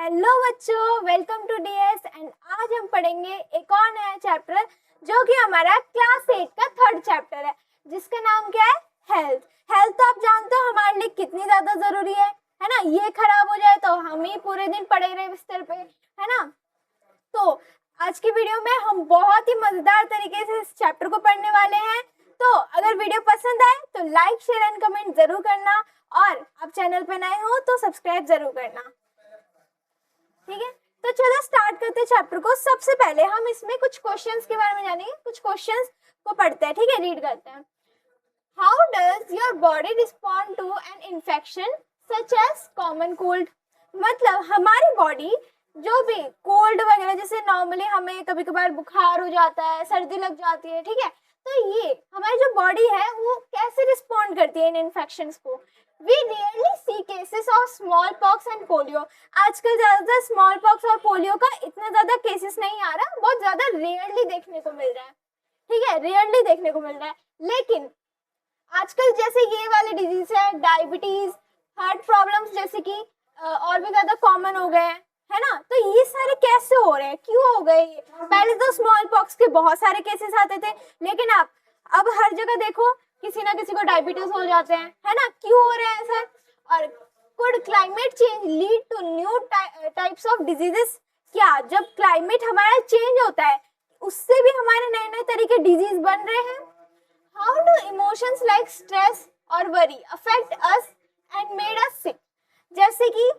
Hello बच्चों, welcome to DS and आज हम पढ़ेंगे एक और नया चैप्टर जो कि हमारा क्लास 8 का थर्ड चैप्टर है जिसका नाम क्या है? हेल्थ। हेल्थ तो आप जानते हो हमारे लिए कितनी ज्यादा जरूरी है ना। ये खराब हो जाए तो हम ही पूरे दिन पड़े रहे बिस्तर पे, है ना। तो आज की वीडियो में हम बहुत ही मजेदार तरीके से इस चैप्टर को पढ़ने वाले हैं। तो अगर वीडियो पसंद आए तो लाइक शेयर एंड कमेंट जरूर करना और आप चैनल पे नए हो तो सब्सक्राइब जरूर करना, ठीक है। तो चलो स्टार्ट करते हैं चैप्टर को। सबसे पहले हम इसमें कुछ क्वेश्चंस के बारे में जानेंगे, कुछ क्वेश्चंस को पढ़ते हैं, ठीक है। रीड करते हैं। How does your body respond to an infection such as common cold. मतलब हमारी बॉडी जो भी कोल्ड वगैरह, जैसे नॉर्मली हमें कभी कभार बुखार हो जाता है, सर्दी लग जाती है, ठीक है। तो ये हमारी जो बॉडी है वो कैसे रिस्पॉन्ड करती है इन इन्फेक्शंस को। We rarely see cases of smallpox and polio. आजकल ज्यादातर स्मॉल पॉक्स और पोलियो का इतना ज्यादा केसेस नहीं आ रहा, बहुत ज्यादा रेयरली देखने को मिल रहा है, ठीक है। रेयरली देखने को मिल रहा है, लेकिन आजकल जैसे ये वाले डिजीज है, डायबिटीज, हार्ट प्रॉब्लम्स जैसे कि और भी ज्यादा कॉमन हो गए हैं, है ना। तो ये सारे कैसे हो रहे हैं, क्यों हो गए? पहले तो स्मॉल पॉक्स के बहुत सारे केसेस आते थे, लेकिन अब हर जगह देखो किसी ना किसी को डायबिटीज हो जाते हैं, है ना। क्यों हो रहे हैं ऐसा? और could climate change lead to new types of diseases. क्या जब क्लाइमेट हमारा चेंज होता है उससे भी हमारे नए नए तरह के डिजीज बन रहे हैं? How do emotions like stress और worry affect us and made us sick. जैसे कि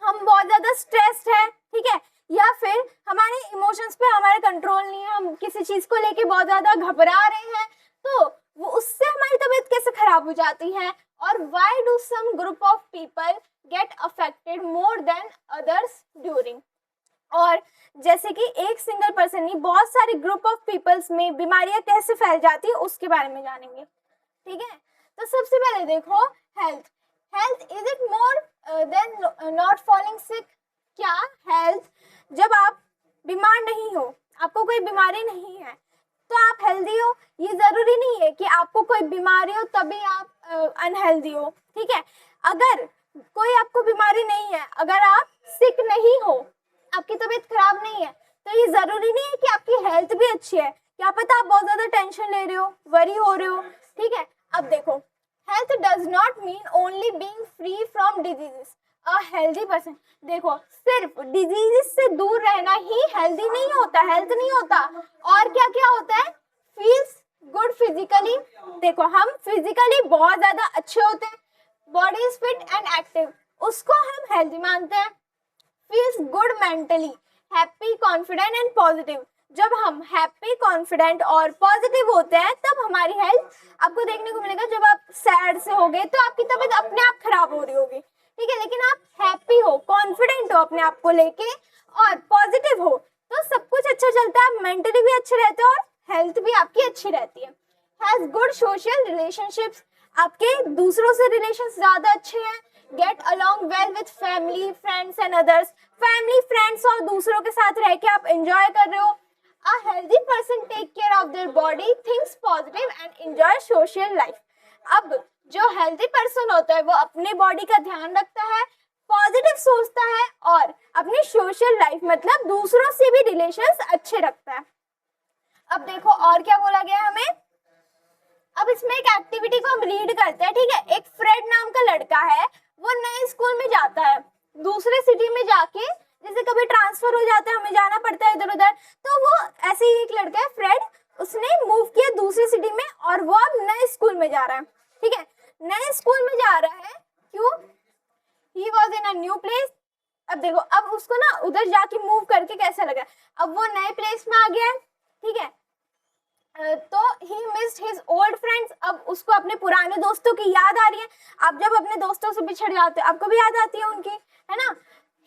हम बहुत ज्यादा स्ट्रेस्ड है, ठीक है, या फिर हमारे इमोशंस पे हमारा कंट्रोल नहीं है, हम किसी चीज को लेके बहुत ज्यादा घबरा रहे हैं, तो वो उससे हमारी तबीयत कैसे खराब हो जाती है। और why do some group of people get affected more than others during. और जैसे कि एक सिंगल पर्सन नहीं, बहुत सारे ग्रुप ऑफ पीपल्स में बीमारियां कैसे फैल जाती है उसके बारे में जानेंगे, ठीक है। तो सबसे पहले देखो health. Health is it more than not falling sick. क्या हेल्थ, जब आप बीमार नहीं हो, आपको कोई बीमारी नहीं है तो आप हेल्दी हो। ये जरूरी नहीं है कि आपको कोई बीमारी हो तभी आप अनहेल्दी हो, ठीक है। अगर कोई आपको बीमारी नहीं है, अगर आप सिक नहीं हो, आपकी तबीयत खराब नहीं है, तो ये जरूरी नहीं है कि आपकी हेल्थ भी अच्छी है। क्या पता आप बहुत ज्यादा टेंशन ले रहे हो, वरी हो रहे हो, ठीक है। अब देखो, health does not mean only being free from diseases. A healthy person, देखो सिर्फ डिजीजेस से दूर रहना ही हेल्दी नहीं होता, हेल्थ नहीं होता। और क्या क्या होता है? Feels good physically. देखो हम फिजिकली बहुत ज्यादा अच्छे होते हैं, body is fit and active, उसको हम हेल्दी मानते हैं। Feels good mentally, happy, confident and positive. जब हम हैप्पी, कॉन्फिडेंट और पॉजिटिव होते हैं तब हमारी हेल्थ आपको देखने को मिलेगा। जब आप सैड से होगे तो आपकी तबीयत अपने आप खराब हो रही होगी, ठीक है। लेकिन आप हैप्पी हो, कॉन्फिडेंट हो अपने आप को लेके और पॉजिटिव हो तो सब कुछ अच्छा चलता है, मेंटली भी अच्छे रहते हो और हेल्थ भी आपकी अच्छी रहती है। हैज गुड सोशल रिलेशनशिप्स, आपके दूसरों से रिलेशंस ज्यादा अच्छे हैं। Get along well with family, friends and others. Family, friends और दूसरों के साथ रह के आप एंजॉय कर रहे हो। A healthy person take care of their body, thinks positive and enjoy social life. अब जो हेल्दी पर्सन होता है वो अपने बॉडी का ध्यान रखता है, पॉजिटिव सोचता है और अपनी सोशल लाइफ मतलब दूसरों से भी रिलेशंस अच्छे रखता है। अब देखो और क्या बोला गया हमें। अब इसमें एक एक्टिविटी को हम रीड करते हैं, ठीक है। एक फ्रेड नाम का लड़का है, वो नए स्कूल में जाता है, दूसरे सिटी में जाके, जैसे कभी ट्रांसफर हो जाता है, हमें जाना पड़ता है इधर उधर, तो वो ऐसे ही एक लड़का है फ्रेड, उसने मूव किया दूसरी सिटी में और वो अब नए स्कूल में जा रहा है, ठीक है। नए स्कूल में जा रहा है, क्यों? He was in a new place. अब देखो, अब उसको ना उधर जाके मूव करके कैसा लगा, अब वो नए प्लेस में आ गया है, ठीक है। तो he missed his old friends, अब उसको अपने पुराने दोस्तों की याद आ रही है। आप जब अपने दोस्तों से बिछड़ जाते हो आपको भी याद आती है उनकी, है ना।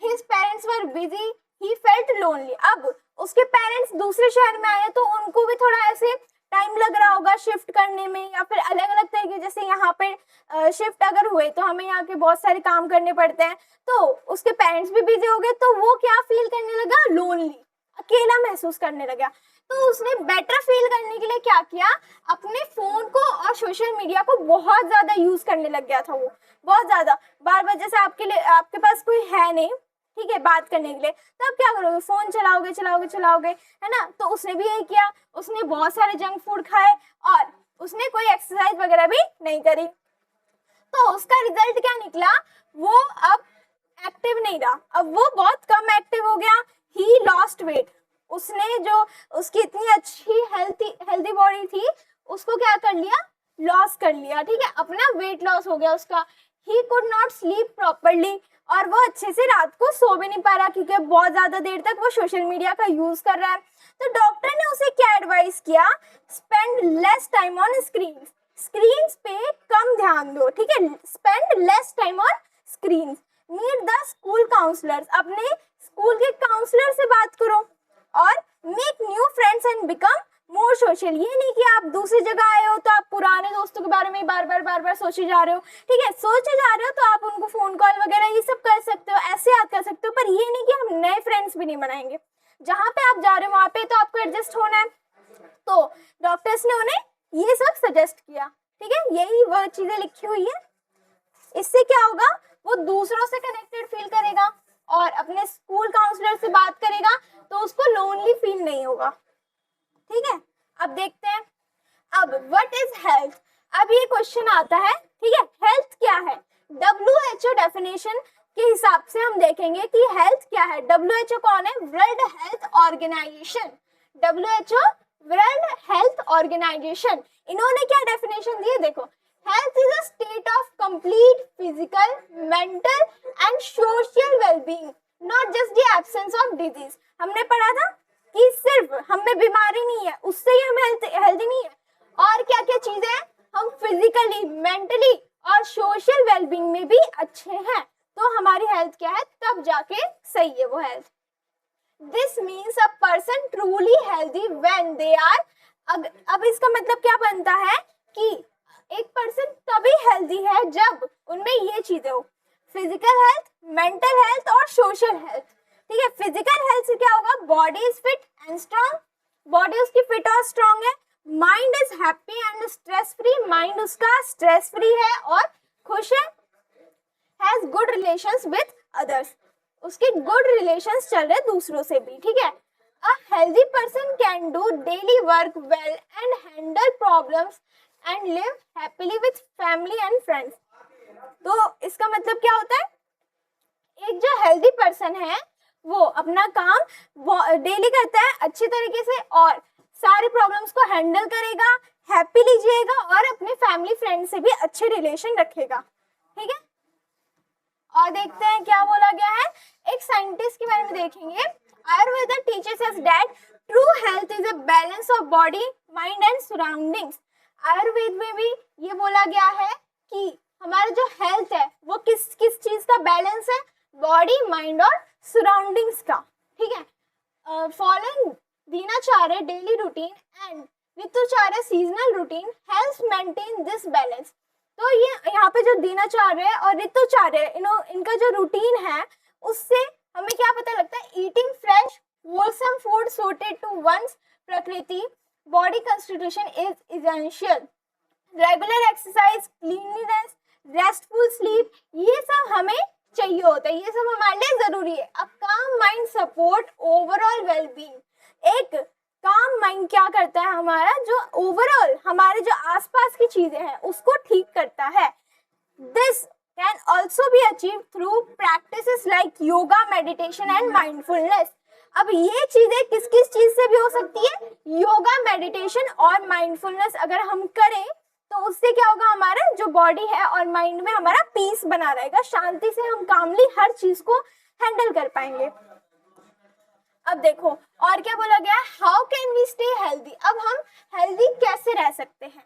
His parents were busy, he felt lonely. अब उसके पेरेंट्स दूसरे शहर में आए तो उनको भी थोड़ा ऐसे टाइम लग रहा होगा शिफ्ट करने में, या फिर अलग अलग तरीके, जैसे यहाँ पे शिफ्ट अगर हुए तो हमें यहाँ के बहुत सारे काम करने पड़ते हैं, तो उसके पेरेंट्स भी बिजी हो गए तो वो क्या फील करने लगा? लोनली, अकेला महसूस करने लगा। तो उसने बेटर फील करने के लिए क्या किया? अपने फोन को और सोशल मीडिया को बहुत ज्यादा यूज करने लग गया था। वो बहुत ज्यादा बार बार, जैसे आपके पास कोई है नहीं ठीक है, बात करने के लिए। तब क्या करोगे, फोन चलाओगे चलाओगे चलाओगे, है ना। तो उसने भी यही किया, उसने बहुत सारे जंक फूड खाए और उसने कोई एक्सरसाइज वगैरह भी नहीं करी। तो उसका रिजल्ट क्या निकला, वो अब एक्टिव नहीं रहा, अब वो बहुत कम एक्टिव हो गया। ही लॉस्ट वेट, उसने जो उसकी इतनी अच्छी हेल्दी बॉडी थी उसको क्या कर लिया, लॉस कर लिया, ठीक है, अपना वेट लॉस हो गया उसका। He could not sleep properly, और वो अच्छे से रात को सो भी नहीं पा रहा क्योंकि बहुत ज्यादा देर तक वो सोशल मीडिया का यूज कर रहा है। तो डॉक्टर ने उसे क्या एडवाइस किया, spend less time on screens पे कम ध्यान दो, ठीक है, spend less time on screens. Meet the school counsellors, अपने स्कूल के काउंसलर से बात करो, और make new friends and become more social. ये नहीं कि आप दूसरी जगह आए हो तो आप पुराने दोस्तों के बारे में बार बार सोचे जा रहे हो, ठीक है, सोचे जा रहे हो तो आप उनको फोन कॉल वगैरह ये सब कर सकते हो, ऐसे याद कर सकते हो, पर ये नहीं कि हम नए फ्रेंड्स भी नहीं बनाएंगे। जहाँ पे आप जा रहे हो वहाँ पे तो आपको एडजस्ट होना है। तो डॉक्टर्स ने उन्हें ये सब सजेस्ट किया, ठीक है, यही वो चीजें लिखी हुई है। इससे क्या होगा, वो दूसरों से कनेक्टेड फील करेगा और अपने स्कूल काउंसलर से बात करेगा तो उसको लोनली फील नहीं होगा, ठीक है। अब देखते हैं, अब व्हाट इज हेल्थ। अब ये क्वेश्चन आता है, ठीक है, हेल्थ क्या है। WHO डेफिनेशन के हिसाब से हम देखेंगे कि हेल्थ क्या है। WHO कौन है, world health organisation. WHO world health organisation, इन्होंने क्या डेफिनेशन दी है, देखो, health is a state of complete physical, mental and social wellbeing, not just the absence of disease. हमने पढ़ा था कि सिर्फ हमें बीमारी नहीं है उससे ही हम हेल्दी नहीं है, और क्या क्या चीजें हैं, हम फिजिकली, मेंटली और सोशल वेलबींग में भी अच्छे हैं, तो हमारी हेल्थ क्या है, तब जाके सही है वो health. This means a person truly healthy when they are, अब इसका मतलब क्या बनता है कि एक पर्सन तभी हेल्दी है जब उनमें ये चीजें हो, फिजिकल हेल्थ, मेंटल हेल्थ और सोशल हेल्थ, ठीक है। फिजिकल हेल्थ से क्या होगा, body is fit and strong, body उसकी फिट और स्ट्रांग है। Mind is happy and stress free, mind उसका स्ट्रेस फ्री है और खुश है। Has good relations with others, उसके गुड रिलेशंस चल रहे दूसरों से भी, ठीक है। A healthy person can do daily work well and handle problems and live happily with family and friends. तो इसका मतलब क्या होता है, एक जो हेल्दी पर्सन है वो अपना काम डेली करता है अच्छी तरीके से और सारे प्रॉब्लम्स को हैंडल करेगा, हैप्पीली जिएगा और अपने फैमिली फ्रेंड से भी अच्छे रिलेशन रखेगा, ठीक है। और देखते हैं क्या बोला गया है, एक साइंटिस्ट के बारे में देखेंगे। Ayurveda teachers us that true health is a balance of body, mind and surroundings. Ayurveda में भी ये बोला गया है कि हमारा जो हेल्थ है वो किस किस चीज का बैलेंस है, बॉडी, माइंड और सराउंडिंग्स का, ठीक है। Following dinacharya daily routine and ritucharya seasonal routine helps maintain this balance. तो ये यहाँ पे जो दिनचर्या और ऋतुचर्या इनका जो रूटीन है उससे हमें क्या पता लगता है, eating fresh wholesome food suited to one's प्रकृति, body constitution is essential, regular exercise, cleanliness, restful sleep, ये सब हमें चाहिए होता है, ये सब हमारे लिए जरूरी है। अब calm mind support overall well-being, एक काम माइंड क्या करता है हमारा, जो ओवरऑल हमारे जो आसपास की चीजें हैं उसको ठीक करता है। This can also be achieve through practices like yoga, meditation and mindfulness. अब ये चीजें किस किस चीज से भी हो सकती है, योगा, मेडिटेशन और माइंडफुलनेस अगर हम करें तो उससे क्या होगा, हमारा जो बॉडी है और माइंड में हमारा पीस बना रहेगा, शांति से हम कामली हर चीज को हैंडल कर पाएंगे। अब देखो और क्या बोला गया, how can we stay healthy. अब हम हेल्दी कैसे रह सकते हैं।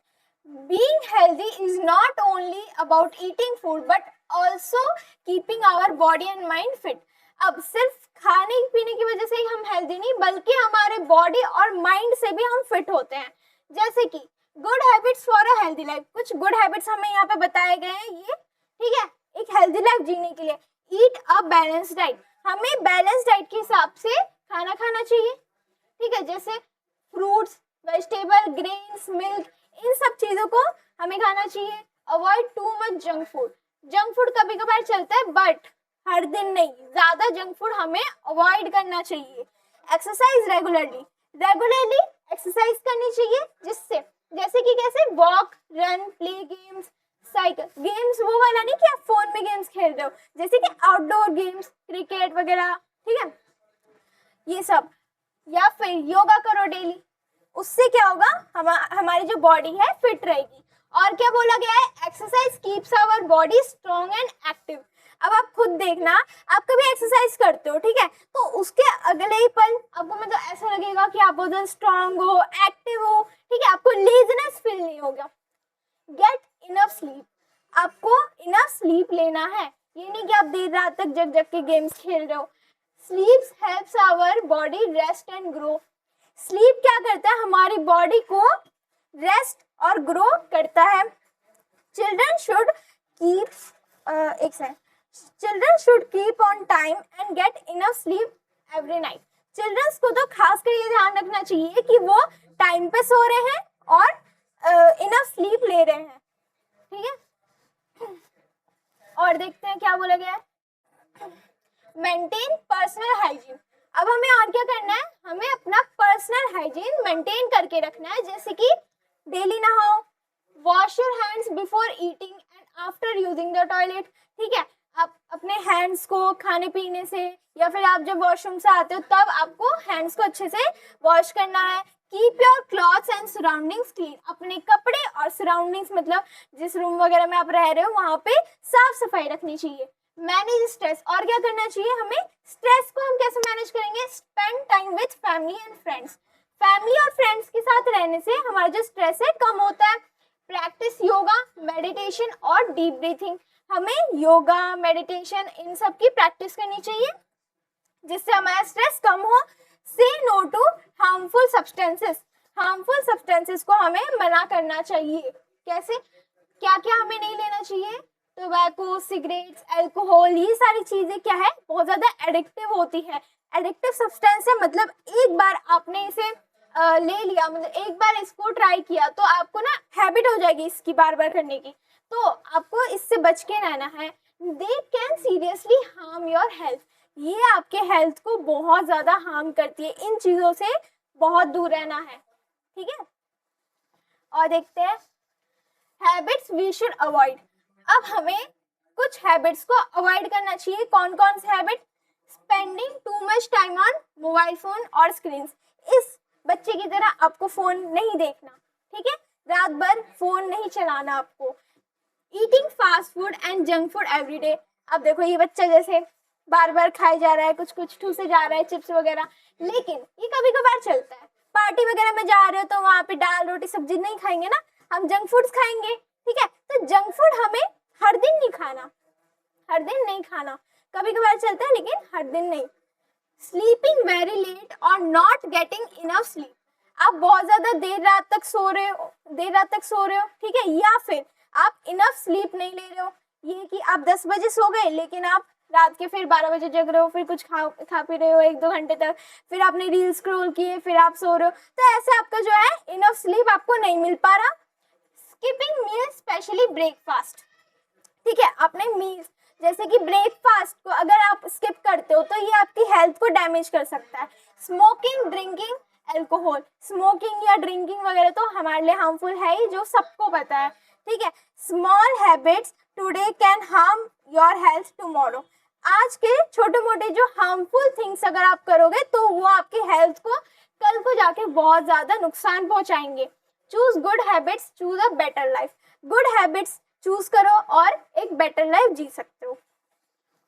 Being healthy is not only about eating food but also keeping our body and mind fit. अब सिर्फ खाने पीने की वजह से ही हम हेल्दी नहीं, बल्कि हमारे बॉडी और माइंड से भी हम फिट होते हैं। जैसे कि good habits for a healthy life, कुछ गुड हैबिट्स हमें यहाँ पे बताए गए हैं ये, ठीक है, एक हेल्दी लाइफ जीने के लिए। ईट अ बैलेंस डाइट, हमें बैलेंस डाइट के हिसाब से खाना खाना चाहिए, ठीक है, जैसे फ्रूट्स, वेजिटेबल, ग्रेन्स, मिल्क, इन सब चीजों को हमें खाना चाहिए। Avoid too much junk food, junk food कभी कभार चलता है बट हर दिन नहीं, ज्यादा जंक फूड हमें अवॉइड करना चाहिए। एक्सरसाइज रेगुलरली एक्सरसाइज करनी चाहिए, जिससे जैसे कि कैसे walk, run, play games, cycle. Games वो वाला नहीं कि आप फोन में गेम्स खेल रहे हो, जैसे कि आउटडोर गेम्स, क्रिकेट वगैरह, ठीक है, ये सब। या फिर योगा करो डेली, उससे क्या होगा, हमारी जो बॉडी है फिट रहेगी। और क्या बोला गया है, exercise keeps our body strong and active. अब आप खुद देखना, आप कभी एक्सरसाइज करते हो, ठीक है, तो उसके अगले ही पल आपको मतलब ऐसा लगेगा कि आप बहुत ज्यादा स्ट्रॉन्ग हो, एक्टिव हो, ठीक है, आपको लेजीनेस फील नहीं होगा। गेट इनफ स्लीप, आपको इनफ स्लीप लेना है, ये नहीं कि आप देर रात तक जग जग के गेम्स खेल रहे हो। Sleep helps our body rest and grow. Sleep क्या करता है, हमारी बॉडी को रेस्ट और ग्रो करता है। Children should keep children should keep on time and get enough sleep every night. Childrens को तो खास कर ये ध्यान रखना चाहिए कि वो टाइम पे सो रहे हैं और इनफ स्लीप ले रहे हैं, ठीक है। और देखते हैं क्या बोला गया है, मेंटेन पर्सनल हाइजीन। अब हमें और क्या करना है, हमें अपना पर्सनल हाइजीन मेंटेन करके रखना है, जैसे कि डेली नहाओ, wash your hands before eating and after using the toilet, ठीक है। आप अपने हैंड्स को खाने पीने से या फिर आप जब वॉशरूम से आते हो तब आपको हैंड्स को अच्छे से वॉश करना है। Keep your clothes and surroundings clean, अपने कपड़े और सराउंडिंग्स मतलब जिस रूम वगैरह में आप रह रहे हो वहां पे साफ सफाई रखनी चाहिए। मैनेज स्ट्रेस, और क्या करना चाहिए हमें, स्ट्रेस को हम कैसे मैनेज करेंगे, spend time with family and friends. Family और फ्रेंड्स के साथ रहने से हमारा जो स्ट्रेस है कम होता है। प्रैक्टिस योगा, मेडिटेशन और डीप ब्रीथिंग, हमें योगा, मेडिटेशन इन सब की प्रैक्टिस करनी चाहिए जिससे हमारा स्ट्रेस कम हो। Say no to harmful substances, harmful substances को हमें मना करना चाहिए। कैसे, क्या क्या हमें नहीं लेना चाहिए, टोबैको, सिगरेट्स, अल्कोहल, ये सारी चीजें क्या है, बहुत ज्यादा एडिक्टिव होती है। एडिक्टिव सब्सटेंस है मतलब एक बार आपने इसे ले लिया, मतलब एक बार इसको ट्राई किया तो आपको ना हैबिट हो जाएगी इसकी बार बार करने की, तो आपको इससे बच के रहना है। They can seriously harm your health, ये आपके हेल्थ को बहुत ज्यादा हार्म करती है, इन चीजों से बहुत दूर रहना है, ठीक है। और देखते हैं हैबिट्स वी शुड अवॉइड। अब हमें कुछ हैबिट्स को अवॉइड करना चाहिए। कौन कौन से habit, spending too much time on mobile phone और स्क्रीन, इस बच्चे की तरह आपको फोन नहीं देखना, ठीक है, रात भर फोन नहीं चलाना आपको। Eating fast food and junk food every day, अब देखो ये बच्चा जैसे बार बार खाए जा रहा है, कुछ कुछ ठूसे जा रहा है, चिप्स वगैरह, लेकिन ये कभी कभार चलता है। पार्टी वगैरह में जा रहे हो तो वहाँ पे दाल रोटी सब्जी नहीं खाएंगे ना, हम जंक फूड्स खाएंगे, ठीक है। तो जंक फूड हमें हर दिन नहीं खाना, हर दिन नहीं खाना, कभी कभार चलता है लेकिन हर दिन नहीं। स्लीपिंग वेरी लेट और नॉट गेटिंग इनफ स्लीप, आप बहुत ज्यादा देर रात तक सो रहे हो, ठीक है, या फिर आप इनफ स्लीप नहीं ले रहे हो, ये कि आप 10 बजे सो गए लेकिन आप रात के फिर 12 बजे जग रहे हो, फिर कुछ खा पी रहे हो 1-2 घंटे तक, फिर आपने रील स्क्रॉल किए, फिर आप सो रहे हो, तो ऐसे आपका जो है इनफ स्लीप आपको नहीं मिल पा रहा। स्किपिंग मील स्पेशली ब्रेकफास्ट, ठीक है, आपने मील्स जैसे कि ब्रेकफास्ट को अगर आप स्किप करते हो तो ये आपकी हेल्थ को डैमेज कर सकता है। स्मोकिंग, ड्रिंकिंग, अल्कोहल, स्मोकिंग या ड्रिंकिंग वगैरह तो हमारे लिए हार्मफुल है ही, जो सबको पता है, ठीक है। Small habits today can harm your health tomorrow, आज के छोटे मोटे जो हार्मफुल थिंग्स अगर आप करोगे तो वो आपकी हेल्थ को कल को जाके बहुत ज्यादा नुकसान पहुंचाएंगे। Choose good habits, choose a better life, good habits choose करो और एक बेटर लाइफ जी सकते हो।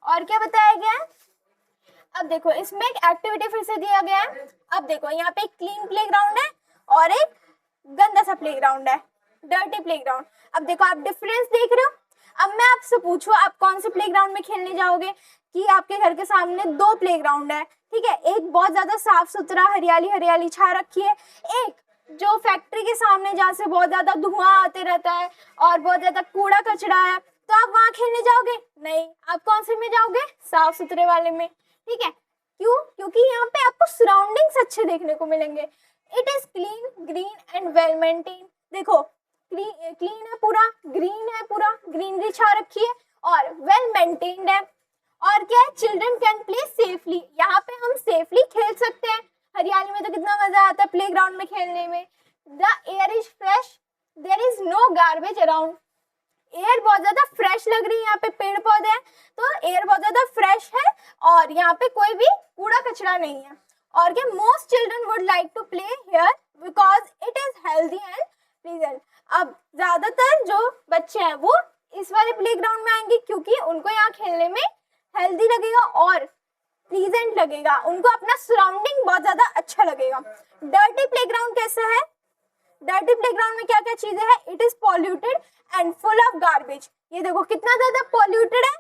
और क्या बताया गया है, अब देखो इसमें एक एक्टिविटी फिर से दिया गया है। अब देखो यहाँ पे एक क्लीन प्लेग्राउंड है और एक गंदा सा प्लेग्राउंड है, डर्टी प्लेग्राउंड। अब देखो आप डिफरेंस देख रहे हो। अब मैं आपसे पूछूं आप कौन से प्लेग्राउंड में खेलने जाओगे, कि आपके घर के सामने 2 प्लेग्राउंड है, ठीक है, एक बहुत ज्यादा साफ सुथरा हरियाली हरियाली छा रखी है, एक जो फैक्ट्री के सामने जहाँ से बहुत ज्यादा धुआं आते रहता है और बहुत ज्यादा कूड़ा कचरा है, तो आप वहाँ खेलने जाओगे नहीं, आप कौन से में जाओगे, साफ सुथरे वाले में, ठीक है। क्यों, क्योंकि यहाँ पे आपको सराउंडिंग्स अच्छे देखने को मिलेंगे। It is clean, green and well maintain, देखो क्लीन है पूरा, ग्रीन है पूरा, ग्रीनरी छा रखी है और वेल मेंटेन्ड है। और क्या है, चिल्ड्रन कैन प्ले सेफली, यहाँ पे हम सेफली खेल सकते हैं। हरियाली में तो कितना मजा आता है प्लेग्राउंड में खेलने में। The air is fresh, there is no garbage around, air बहुत ज्यादा फ्रेश लग रही है, यहाँ पे पेड़ पौधे हैं तो एयर बहुत ज्यादा फ्रेश है और यहाँ पे कोई भी कूड़ा कचरा नहीं है। और क्या, most children would like to play here because it is healthy and pleasant. अब ज्यादातर जो बच्चे हैं वो इस वाले प्लेग्राउंड में आएंगे क्योंकि उनको यहाँ खेलने में हेल्दी लगेगा और प्लीजेंट लगेगा, उनको अपना सराउंडिंग बहुत ज्यादा अच्छा लगेगा। डर्टी प्लेग्राउंड कैसा है, डर्टी प्लेग्राउंड में क्या क्या चीजें हैं, it is polluted and full of garbage. ये देखो कितना ज्यादा पॉल्यूटेड है,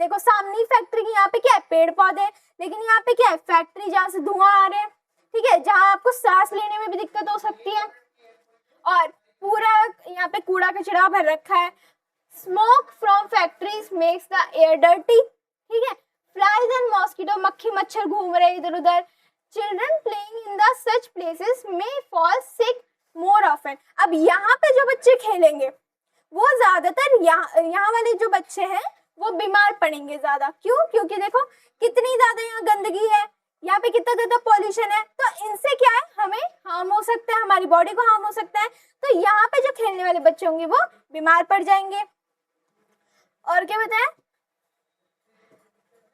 देखो सामने फैक्ट्री की, यहाँ पे क्या है, पेड़ पौधे, लेकिन यहाँ पे क्या है, फैक्ट्री जहाँ से धुआं आ रहे हैं, ठीक है, जहाँ आपको सांस लेने में भी दिक्कत हो सकती है। और पूरा यहाँ पे कूड़ा कचरा भर रखा है। Smoke from factories makes the air dirty, ठीक है, फ्लाइज एंड मॉस्किटो, मक्खी मच्छर घूम रहे इधर उधर। Children playing in the such places may fall sick more often. अब यहाँ पे जो बच्चे खेलेंगे वो ज्यादातर यहाँ वाले जो बच्चे हैं वो बीमार पड़ेंगे ज्यादा। क्यों? क्योंकि देखो कितनी ज्यादा यहाँ गंदगी है, यहाँ पे कितना ज्यादा पॉल्यूशन है, तो इनसे क्या है, हमें हार्म हो सकता है, हमारी बॉडी को हार्म हो सकता है। तो यहाँ पे जो खेलने वाले बच्चे होंगे वो बीमार पड़ जाएंगे। और क्या बताएं,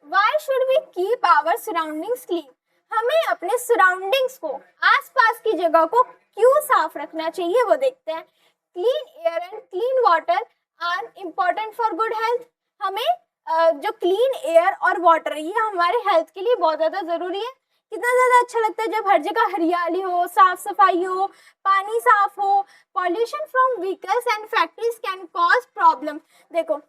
Why should we keep our surroundings clean? हमें अपने सराउंडिंग्स को, आसपास की जगह को क्यों साफ रखना चाहिए वो देखते हैं। Clean air and clean water are important for good health. हमें जो क्लीन एयर और वाटर ये हमारे हेल्थ के लिए बहुत ज़्यादा ज़रूरी है। कितना ज़्यादा अच्छा लगता है जब हर जगह हरियाली हो, साफ सफाई हो, पानी साफ हो। Pollution from vehicles and factories can cause problem. देखो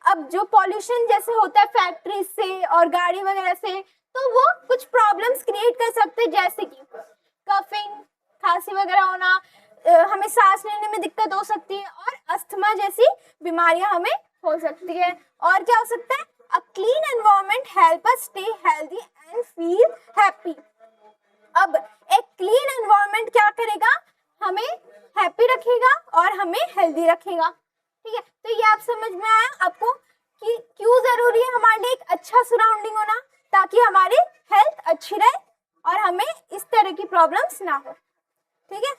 अब जो पॉल्यूशन जैसे होता है फैक्ट्री से और गाड़ी वगैरह से, तो वो कुछ प्रॉब्लम्स क्रिएट कर सकते हैं, जैसे कि कफिंग, खांसी वगैरह होना, हमें सांस लेने में दिक्कत हो सकती है और अस्थमा जैसी बीमारियां हमें हो सकती है। और क्या हो सकता है, a clean environment help us stay healthy and feel happy. अब एक क्लीन एनवायरनमेंट क्या करेगा, हमें हैप्पी रखेगा और हमें हेल्दी रखेगा। ठीक है, तो ये आप समझ में आया आपको कि क्यों जरूरी है हमारे लिए एक अच्छा सराउंडिंग होना, ताकि हमारी हेल्थ अच्छी रहे और हमें इस तरह की प्रॉब्लम्स ना हो। ठीक है,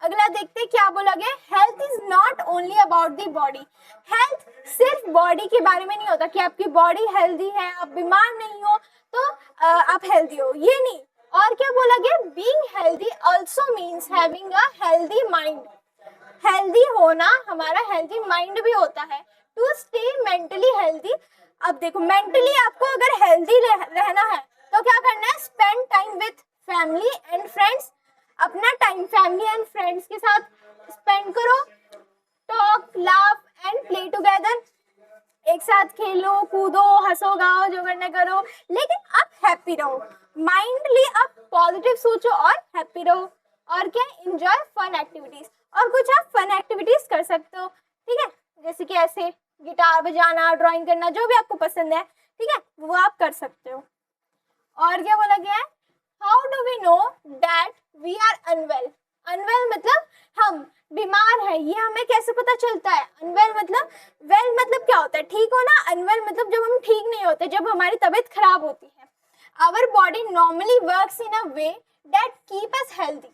अगला देखते हैं क्या बोला गया। Health is not only about the body. Health सिर्फ बॉडी के बारे में नहीं होता कि आपकी बॉडी हेल्दी है, आप बीमार नहीं हो तो आप हेल्दी हो, ये नहीं। और क्या बोला गया, being healthy also means having a healthy mind. Healthy होना हमारा हेल्दी माइंड भी होता है। To stay mentally healthy. अब देखो मेंटली आपको अगर हेल्दी रहना है तो क्या करना है, spend time with family and friends. अपना टाइम फैमिली एंड फ्रेंड्स के साथ स्पेंड करो। Talk, laugh and play together. एक साथ खेलो, कूदो, हंसो, गाओ, जो करना करो, लेकिन आप हैप्पी रहो। माइंडली आप पॉजिटिव सोचो और हैप्पी रहो। और क्या, एंजॉय फन एक्टिविटीज। और कुछ आप फन एक्टिविटीज कर सकते हो, ठीक है, जैसे कि ऐसे गिटार बजाना, ड्राइंग करना, जो भी आपको पसंद है, ठीक है, वो आप कर सकते हो। और क्या बोला गया है, how do we know that we are unwell. Unwell मतलब हम बीमार हैं, ये हमें कैसे पता चलता है। अनवेल मतलब, वेल मतलब क्या होता है, ठीक होना। अनवेल मतलब जब हम ठीक नहीं होते, जब हमारी तबीयत खराब होती है। Our body normally works in a way that keep us healthy.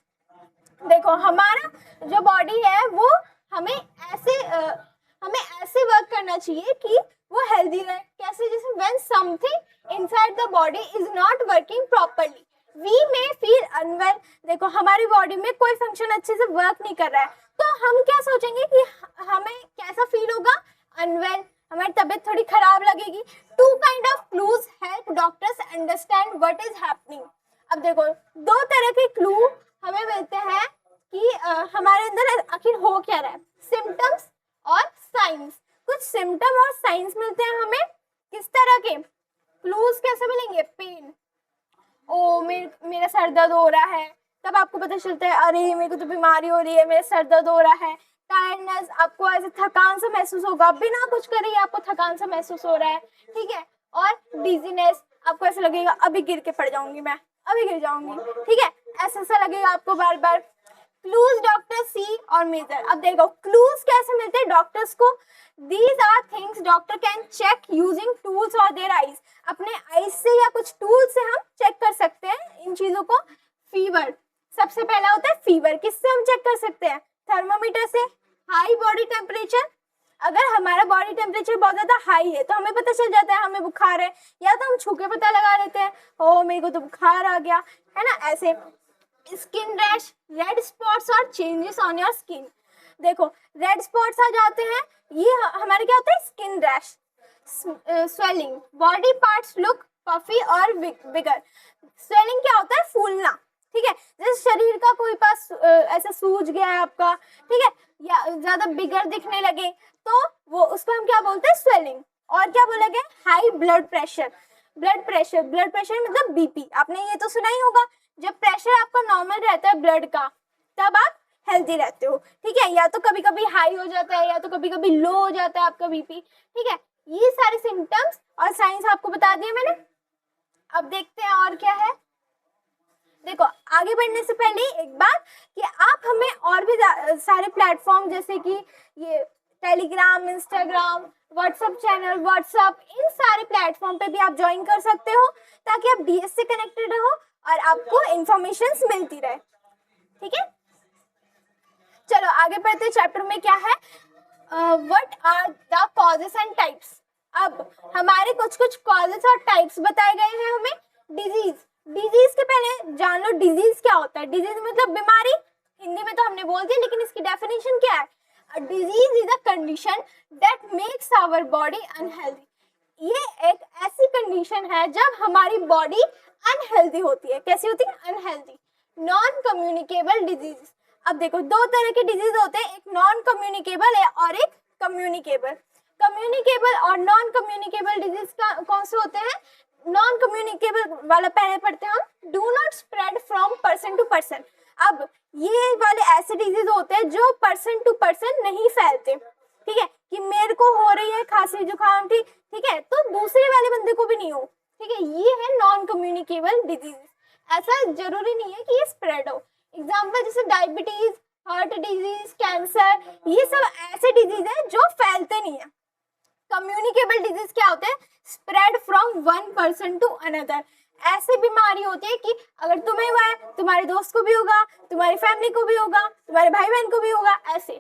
देखो हमारा जो बॉडी है वो हमें ऐसे वर्क करना चाहिए कि वो हेल्दी रहे। कैसे, जैसे when something inside the body is not working properly we may feel unwell. देखो हमारी बॉडी में कोई फंक्शन अच्छे से वर्क नहीं कर रहा है तो हम क्या सोचेंगे कि हमें कैसा फील होगा, अनवेल, हमारी तबीयत थोड़ी खराब लगेगी। Two kind of clues help doctors understand what is happening. अब देखो दो तरह के क्लू हमें मिलते हैं कि हमारे अंदर आखिर हो क्या रहा है, सिम्टम्स और साइंस। कुछ सिम्टम और साइंस मिलते हैं हमें किस तरह के, क्लूज कैसे मिलेंगे, पेन, ओ मेरा सर दर्द हो रहा है, तब आपको पता चलता है अरे मेरे को तो बीमारी हो रही है, मेरा सर दर्द हो रहा है। टायर्डनेस, आपको ऐसे थकान सा महसूस होगा, बिना कुछ करे आपको थकान सा महसूस हो रहा है, ठीक है। और डिजीनेस, आपको ऐसा लगेगा अभी गिर के पड़ जाऊंगी, मैं अभी गिर जाऊंगी, ठीक है, ऐसा लगेगा आपको बार बार। क्लूज डॉक्टर सी और मेजर। अब देखो क्लूज कैसे मिलते हैं डॉक्टर्स को, these are things doctor can check using tools और देयर आईज, अपने आईज से या कुछ टूल से हम चेक कर सकते हैं इन चीजों को। फीवर सबसे पहला होता है फीवर, किससे हम चेक कर सकते हैं, थर्मोमीटर से। हाई बॉडी टेम्परेचर, अगर हमारा बॉडी टेम्परेचर बहुत ज्यादा हाई है तो हमें पता चल जाता है हमें बुखार है, या तो हम छू के पता लगा लेते हैं ओ मेरे को तो बुखार आ गया, है ना, ऐसे। स्किन रैश, रेड स्पॉट्स और चेंजेस ऑन योर स्किन, देखो रेड स्पॉट्स आ जाते हैं, ये हमारे क्या होता है skin rash. Swelling, body parts look puffy और बिगर, स्वेलिंग क्या होता है फूलना, ठीक है, जैसे शरीर का कोई पास ऐसे सूज गया है आपका, ठीक है, या ज्यादा बिगर दिखने लगे तो वो उसको हम क्या बोलते हैं स्वेलिंग। और क्या बोला गया, high blood pressure, blood pressure मतलब बीपी, आपने ये तो सुना ही होगा, जब प्रेशर आपका नॉर्मल रहता है ब्लड का तब आप हेल्दी रहते हो, ठीक है, या तो कभी कभी हाई हो जाता है या तो कभी कभी लो हो जाता है आपका बीपी, ठीक है, ये सारे सिम्टम्स और साइंस आपको बता दिए मैंने। अब देखते हैं और क्या है। देखो आगे बढ़ने से पहले एक बात कि आप हमें और भी सारे प्लेटफॉर्म जैसे कि ये Telegram, Instagram, WhatsApp channel, WhatsApp, इन सारे प्लेटफॉर्म पे भी आप ज्वाइन कर सकते हो ताकि आप डीएस से कनेक्टेड रहो और आपको इंफॉर्मेशन मिलती रहे, ठीक है। चलो आगे बढ़ते, चैप्टर में क्या है, what are the causes and types. अब हमारे कुछ कुछ कॉजेस और टाइप्स बताए गए हैं हमें। डिजीज के पहले जान लो डिजीज क्या होता है। डिजीज मतलब बीमारी, हिंदी में तो हमने बोल दिया लेकिन इसकी डेफिनेशन क्या है, a disease is a condition that makes our body unhealthy. ये एक ऐसी कंडीशन है जब हमारी बॉडी अनहेल्दी होती है। कैसी होती है, अनहेल्दी। नॉन कम्युनिकेबल डिजीज, अब देखो दो तरह के डिजीज होते हैं, एक नॉन कम्युनिकेबल है और एक कम्युनिकेबल। कम्युनिकेबल और नॉन कम्युनिकेबल डिजीज का कौन से होते हैं, नॉन कम्युनिकेबल वाला पहले पढ़ते हैं हम, do not spread from person to person. अब ये वाले ऐसे डिजीज होते हैं जो पर्सन टू पर्सन नहीं फैलते, ठीक है, कि मेरे को हो रही है खांसी जुकाम, ठीक है, तो दूसरे वाले बंदे को भी नहीं हो, ठीक है, ये है नॉन कम्युनिकेबल डिजीज। ऐसा जरूरी नहीं है कि ये स्प्रेड हो। एग्जाम्पल जैसे डायबिटीज, हार्ट डिजीज, कैंसर, ये सब ऐसे डिजीज है जो फैलते नहीं है। कम्युनिकेबल डिजीज क्या होते हैं, spread from one person to another. ऐसी बीमारी होती है कि अगर तुम्हें हुआ है तुम्हारे दोस्त को भी होगा, तुम्हारी फैमिली को भी होगा, तुम्हारे भाई बहन को भी होगा, ऐसे।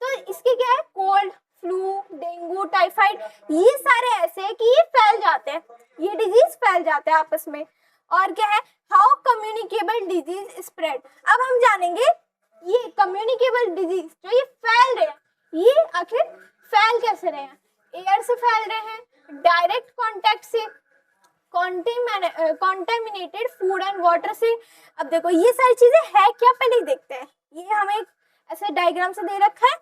तो इसके क्या है, कोल्ड, फ्लू, डेंगू, टाइफाइड, ये सारे ऐसे हैं कि ये फैल जाते हैं, ये डिजीज फैल जाते हैं आपस में। और क्या है, हाउ कम्युनिकेबल डिजीज स्प्रेड। अब हम जानेंगे ये कम्युनिकेबल डिजीज जो ये फैल रहे हैं, ये आखिर फैल कैसे रहे हैं। एयर से फैल रहे हैं, डायरेक्ट कांटेक्ट से, कॉन्टेमिनेटेड फूड एंड वाटर से। अब देखो ये सारी चीजें है क्या, पहले देखते हैं। ये हमें ऐसे डायग्राम से दे रखा है,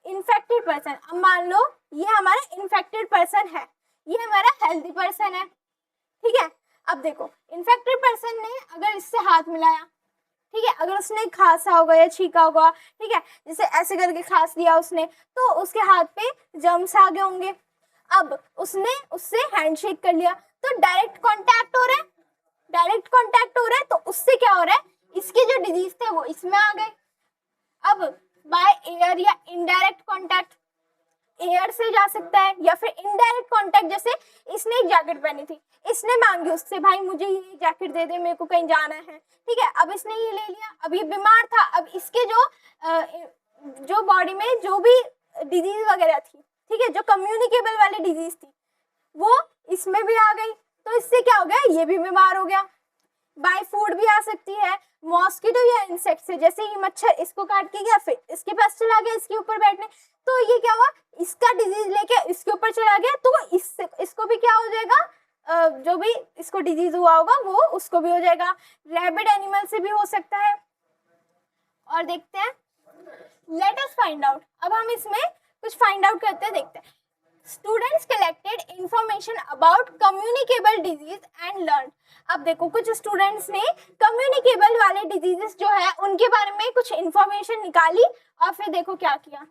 इन्फेक्टेड पर्सन। अब मान लो ये हमारा इन्फेक्टेड पर्सन है, ये हमारा हेल्दी पर्सन है, ठीक है। अब देखो इन्फेक्टेड पर्सन ने अगर इससे हाथ मिलाया, ठीक है, अगर उसने खांसा होगा या छींका होगा, ठीक है, जैसे ऐसे करके खांस दिया उसने, तो उसके हाथ पे जर्म्स आ गए होंगे। अब उसने उससे हैंडशेक कर लिया तो डायरेक्ट कांटेक्ट हो रहा है, डायरेक्ट कांटेक्ट हो रहा है, तो उससे क्या हो रहा है, इसके जो डिजीज थे वो इसमें आ गए। अब बाय एयर या इनडायरेक्ट कांटेक्ट, एयर से जा सकता है या फिर इनडायरेक्ट कांटेक्ट, जैसे इसने एक जैकेट पहनी थी, इसने मांगी उससे भाई मुझे ये जैकेट दे दे, मेरे को कहीं जाना है, ठीक है, अब इसने ये ले लिया, अब ये बीमार था, अब इसके जो बॉडी में जो भी डिजीज वगैरह थी, ठीक है, जो कम्युनिकेबल वाली डिजीज थी वो इसमें भी आ गई, तो इससे क्या हो गया, ये भी बीमार हो गया। बाय फूड भी आ सकती है, मॉस्किटो या इंसेक्ट से, जैसे ये मच्छर इसको काट के गया फिर इसके पास चला गया इसके ऊपर बैठने, तो ये क्या हुआ, इसका डिजीज लेके इसके ऊपर चला गया, तो इसको भी क्या हो जाएगा, जो भी इसको डिजीज हुआ होगा वो उसको भी हो जाएगा। रैबिड एनिमल से भी हो सकता है। और देखते हैं, लेट अस फाइंड आउट। अब हम इसमें कुछ फाइंड आउट करते हैं, देखते हैं। Students collected information about communicable disease and learn. अब देखो कुछ स्टूडेंट्स ने कम्युनिकेबल वाले डिजीजेस जो है उनके बारे में कुछ इंफॉर्मेशन निकाली और फिर देखो क्या किया,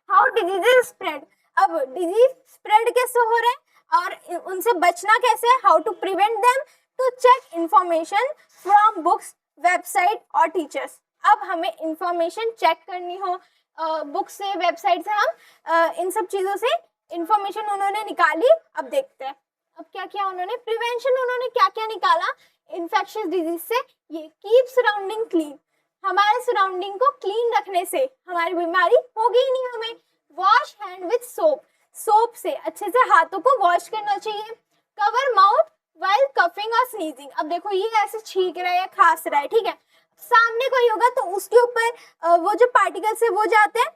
हाउ डिजीजेस स्प्रेड। अब डिजीज स्प्रेड कैसे हो रहे हैं और उनसे बचना कैसे है, how to prevent them, to check information from books, website और टीचर्स। अब हमें इंफॉर्मेशन चेक करनी हो बुक से, वेबसाइट से, हम इन सब चीज़ों से इंफॉर्मेशन उन्होंने निकाली। अब देखते हैं अब क्या क्या उन्होंने प्रिवेंशन उन्होंने क्या क्या निकाला इन्फेक्शियस डिजीज से। ये कीप सराउंडिंग क्लीन, हमारे सराउंडिंग को क्लीन रखने से हमारी बीमारी होगी ही नहीं। हमें wash hand with soap, soap से अच्छे से हाथों को वॉश करना चाहिए। कवर माउथ वाइल कफिंग और स्नीजिंग, अब देखो ये ऐसे छींक रहा है या खांस रहा है, ठीक है, सामने कोई होगा तो उसके ऊपर वो जो पार्टिकल्स है वो जाते हैं,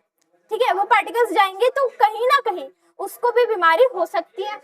ठीक है, वो पार्टिकल्स जाएंगे तो कहीं ना कहीं उसको भी बीमारी हो सकती है।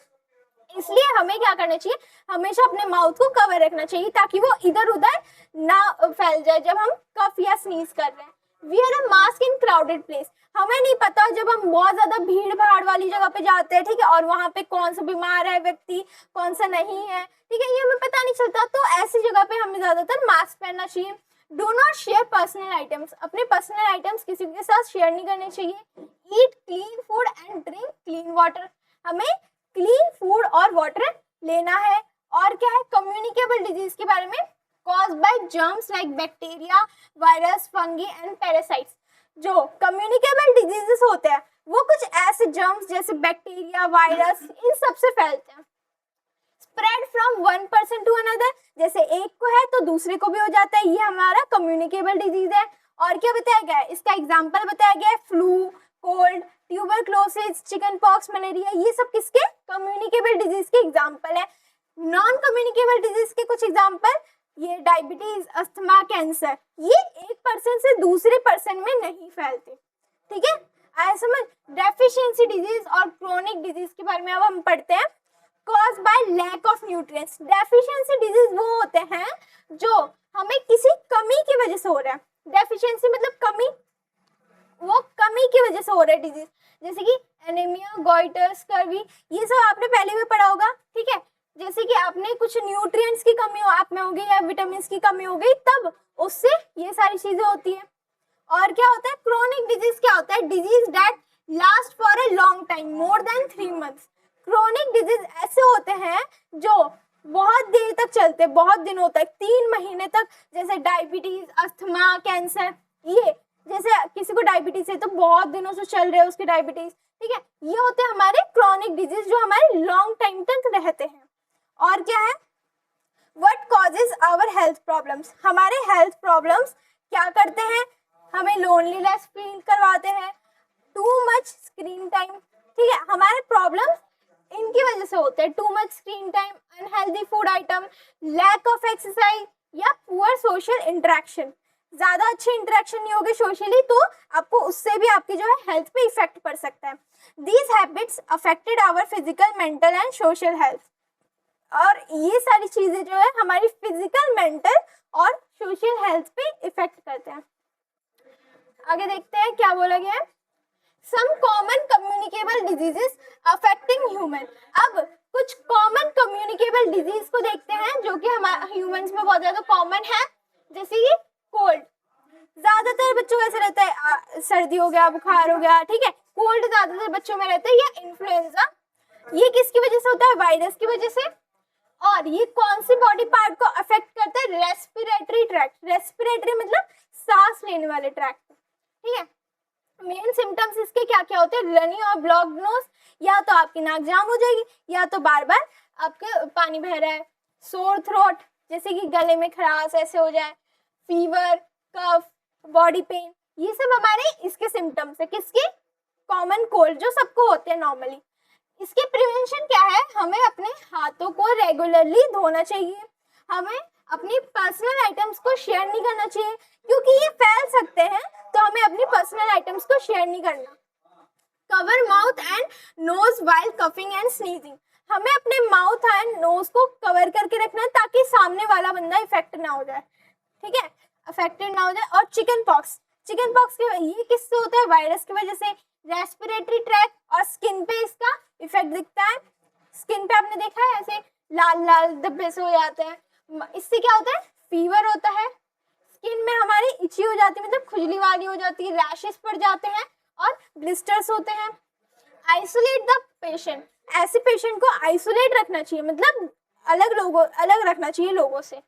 इसलिए हमें क्या करना चाहिए, हमेशा अपने माउथ को कवर रखना चाहिए ताकि वो इधर उधर ना फैल जाए जब हम कफ या स्नीज कर रहे हैं। Wear a mask in crowded place, हमें नहीं पता जब हम बहुत ज्यादा भीड़ भाड़ वाली जगह पे जाते हैं, ठीक है, और वहां पे कौन सा बीमार है व्यक्ति कौन सा नहीं है, ठीक है, ये हमें पता नहीं चलता, तो ऐसी जगह पे हमें ज्यादातर मास्क पहनना चाहिए। Do not share personal items, अपने पर्सनल आइटम्स किसी के साथ शेयर नहीं करने चाहिए। Eat clean food and drink clean water, हमें क्लीन फूड और वाटर लेना है। और क्या है, कम्युनिकेबल डिजीज के बारे में, caused by germs like bacteria, virus, fungi and parasites, जो कम्युनिकेबल डिजीजेस होते हैं वो कुछ ऐसे जर्म्स जैसे बैक्टीरिया, वायरस, इन सब से फैलते हैं। Spread from one person to another, जैसे एक को है तो दूसरे को भी हो जाता है, ये हमारा कम्युनिकेबल डिजीज है। और क्या बताया गया है, इसका एग्जाम्पल बताया गया है flu, cold, tuberculosis, chicken pox, malaria, ये सब किसके, कम्युनिकेबल डिजीज के एग्जाम्पल है। नॉन कम्युनिकेबल डिजीज के कुछ एग्जाम्पल, ये डायबिटीज, अस्थमा, कैंसर, ये एक पर्सन से दूसरे पर्सन में नहीं फैलते, ठीक है, आया समझ। डेफिशिएंसी डिजीज और क्रोनिक डिजीज के बारे में अब हम पढ़ते हैं। Cause by lack of nutrients, deficiency disease वो होते हैं जो हमें किसी कमी की वजह से हो रहा है। डेफिशिएंसी मतलब कमी, वो कमी की वजह से हो रहा है डिजीज, जैसे कि एनीमिया, गॉइटर, स्कर्वी, ये सब आपने पहले भी पढ़ा होगा, ठीक है, जैसे कि आपने कुछ न्यूट्रिएंट्स की कमी आप में हो गई या विटामिन की कमी हो गई, तब उससे ये सारी चीजें होती है। और क्या होता है, क्रोनिक डिजीज क्या होता है, disease that last for a long time, more than 3 months. Chronic disease ऐसे होते हैं जो बहुत देर तक चलते, बहुत दिनों तक, 3 महीने तक, जैसे डायबिटीज, अस्थमा, कैंसर, ये जैसे किसी को डायबिटीज है तो बहुत दिनों से चल रहे हैं उसकी डायबिटीज, ठीक है, ये होते हैं हमारे क्रोनिक डिजीज जो हमारे लॉन्ग टाइम तक रहते हैं। और क्या है, what causes our health problems, हमारे हेल्थ प्रॉब्लम्स क्या करते हैं, हमें लोनलीनेस फील करवाते हैं, टू मच स्क्रीन टाइम, ठीक है, हमारे प्रॉब्लम्स इनकी वजह से होते हैं, too much screen time, unhealthy food item, lack of exercise या पुअर सोशल इंटरेक्शन, ज्यादा अच्छे इंटरेक्शन नहीं होगे सोशली तो आपको उससे भी आपकी जो है हेल्थ पे इफेक्ट पड़ सकता है। These habits affected our physical, mental and social health, और ये सारी चीजें जो है हमारी फिजिकल, मेंटल और सोशल हेल्थ पे इफेक्ट करते हैं। आगे देखते हैं क्या बोला गया है, some common communicable diseases affecting human, अब कुछ कॉमन कम्युनिकेबल डिजीज को देखते हैं जो कि हमारे ह्यूमंस में बहुत ज्यादा कॉमन है, जैसे कि कोल्ड, ज्यादातर बच्चों को ऐसा रहता है, सर्दी हो गया, बुखार हो गया, ठीक है, कोल्ड ज्यादातर बच्चों में रहता है, या इन्फ्लुएंजा, ये किसकी वजह से होता है, वायरस की वजह से। और ये कौन सी बॉडी पार्ट को अफेक्ट करता है, रेस्पिरेटरी ट्रैक्ट, रेस्पिरेटरी मतलब सांस लेने वाले ट्रैक्ट, ठीक है। मेन सिम्टम्स इसके क्या क्या होते हैं, रनी और ब्लॉक्ड नोज, या तो आपकी नाक जाम हो जाएगी या तो बार बार आपके पानी बह रहा है, सोर थ्रोट जैसे कि गले में खराश ऐसे हो जाए, फीवर, कफ, बॉडी पेन, ये सब हमारे इसके सिम्टम्स है, किसके, कॉमन कोल्ड जो सबको होते हैं नॉर्मली। इसके प्रिवेंशन क्या है, हमें अपने हाथों को रेगुलरली धोना चाहिए, हमें अपनी पर्सनल आइटम्स को शेयर नहीं करना चाहिए क्योंकि ये फैल सकते हैं, तो हमें अपनी पर्सनल आइटम्स को शेयर नहीं करना। Cover mouth and nose while coughing and sneezing, हमें अपने माउथ एंड नोज को कवर करके रखना है ताकि सामने वाला बंदा इफेक्ट ना हो जाए, ठीक है, अफेक्टेड ना हो जाए। और चिकन पॉक्स, चिकन पॉक्स ये किससे होता है, वायरस की वजह से, रेस्पिरेटरी ट्रैक और स्किन पे इसका इफेक्ट दिखता है, स्किन पे आपने देखा है ऐसे लाल लाल धब्बे से हो जाते हैं, इससे क्या होता है, फीवर होता है, स्किन में हमारी इची हो जाती है, मतलब खुजली वाली हो जाती है, रैशेस पड़ जाते हैं और ब्लिस्टर्स होते हैं। आइसोलेट द पेशेंट, ऐसे पेशेंट को आइसोलेट रखना चाहिए, मतलब अलग रखना चाहिए लोगों से।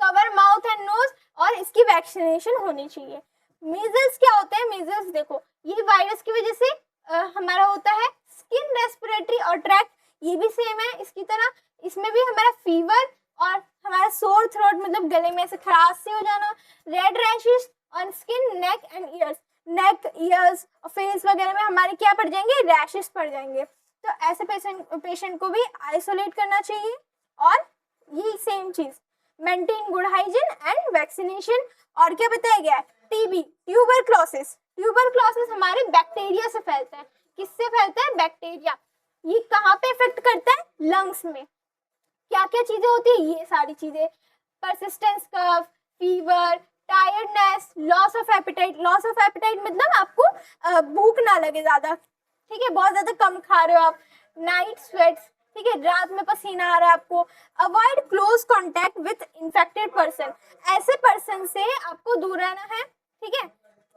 कवर माउथ एंड नोज, और इसकी वैक्सीनेशन होनी चाहिए। मीजल्स क्या होता है? मीजल्स देखो, ये वायरस की वजह से हमारा होता है स्किन, रेस्पिरेटरी और ट्रैक्ट, ये भी सेम है इसकी तरह। इसमें भी हमारा फीवर और हमारा सोर थ्रोट, मतलब गले में ऐसे खराश से हो जाना, red rashes on skin, neck and years, neck, years, face वगैरह में हमारे क्या पड़ जाएंगे? रैशेस पड़ जाएंगे। तो ऐसे पेशेंट को भी आइसोलेट करना चाहिए। और ये सेम चीज, maintain good hygiene and vaccination. और क्या बताया गया है? TB, tuberculosis. ट्यूबरक्लोसिस हमारे बैक्टीरिया से फैलता है। किससे फैलता है? बैक्टीरिया। ये कहाँ पे इफेक्ट करता है? लंग्स में। क्या क्या चीजें होती है? ये सारी चीजें, persistence cough, fever, tiredness, loss of appetite. Loss of appetite मतलब आपको भूख ना लगे ज्यादा, ठीक है, बहुत ज्यादा कम खा रहे हो आप। नाइट स्वेट्स, ठीक है, रात में पसीना आ रहा है आपको। Avoid close contact with infected person, ऐसे पर्सन से आपको दूर रहना है, ठीक है,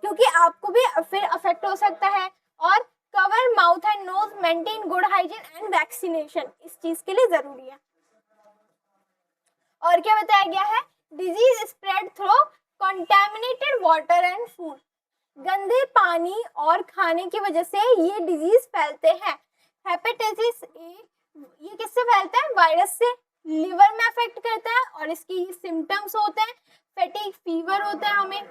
क्योंकि आपको भी फिर अफेक्ट हो सकता है। और cover mouth and nose, maintain good hygiene and vaccination इस चीज के लिए जरूरी है। और क्या बताया गया है? Disease spread through contaminated water and food, गंदे पानी और खाने की वजह से ये डिजीज फैलते हैं। हेपेटाइटिस ए, ये किससे फैलता है? वायरस से। लिवर में अफेक्ट करता है और इसके ये सिम्टम्स होते हैं, फैटिग, फीवर होता है हमें,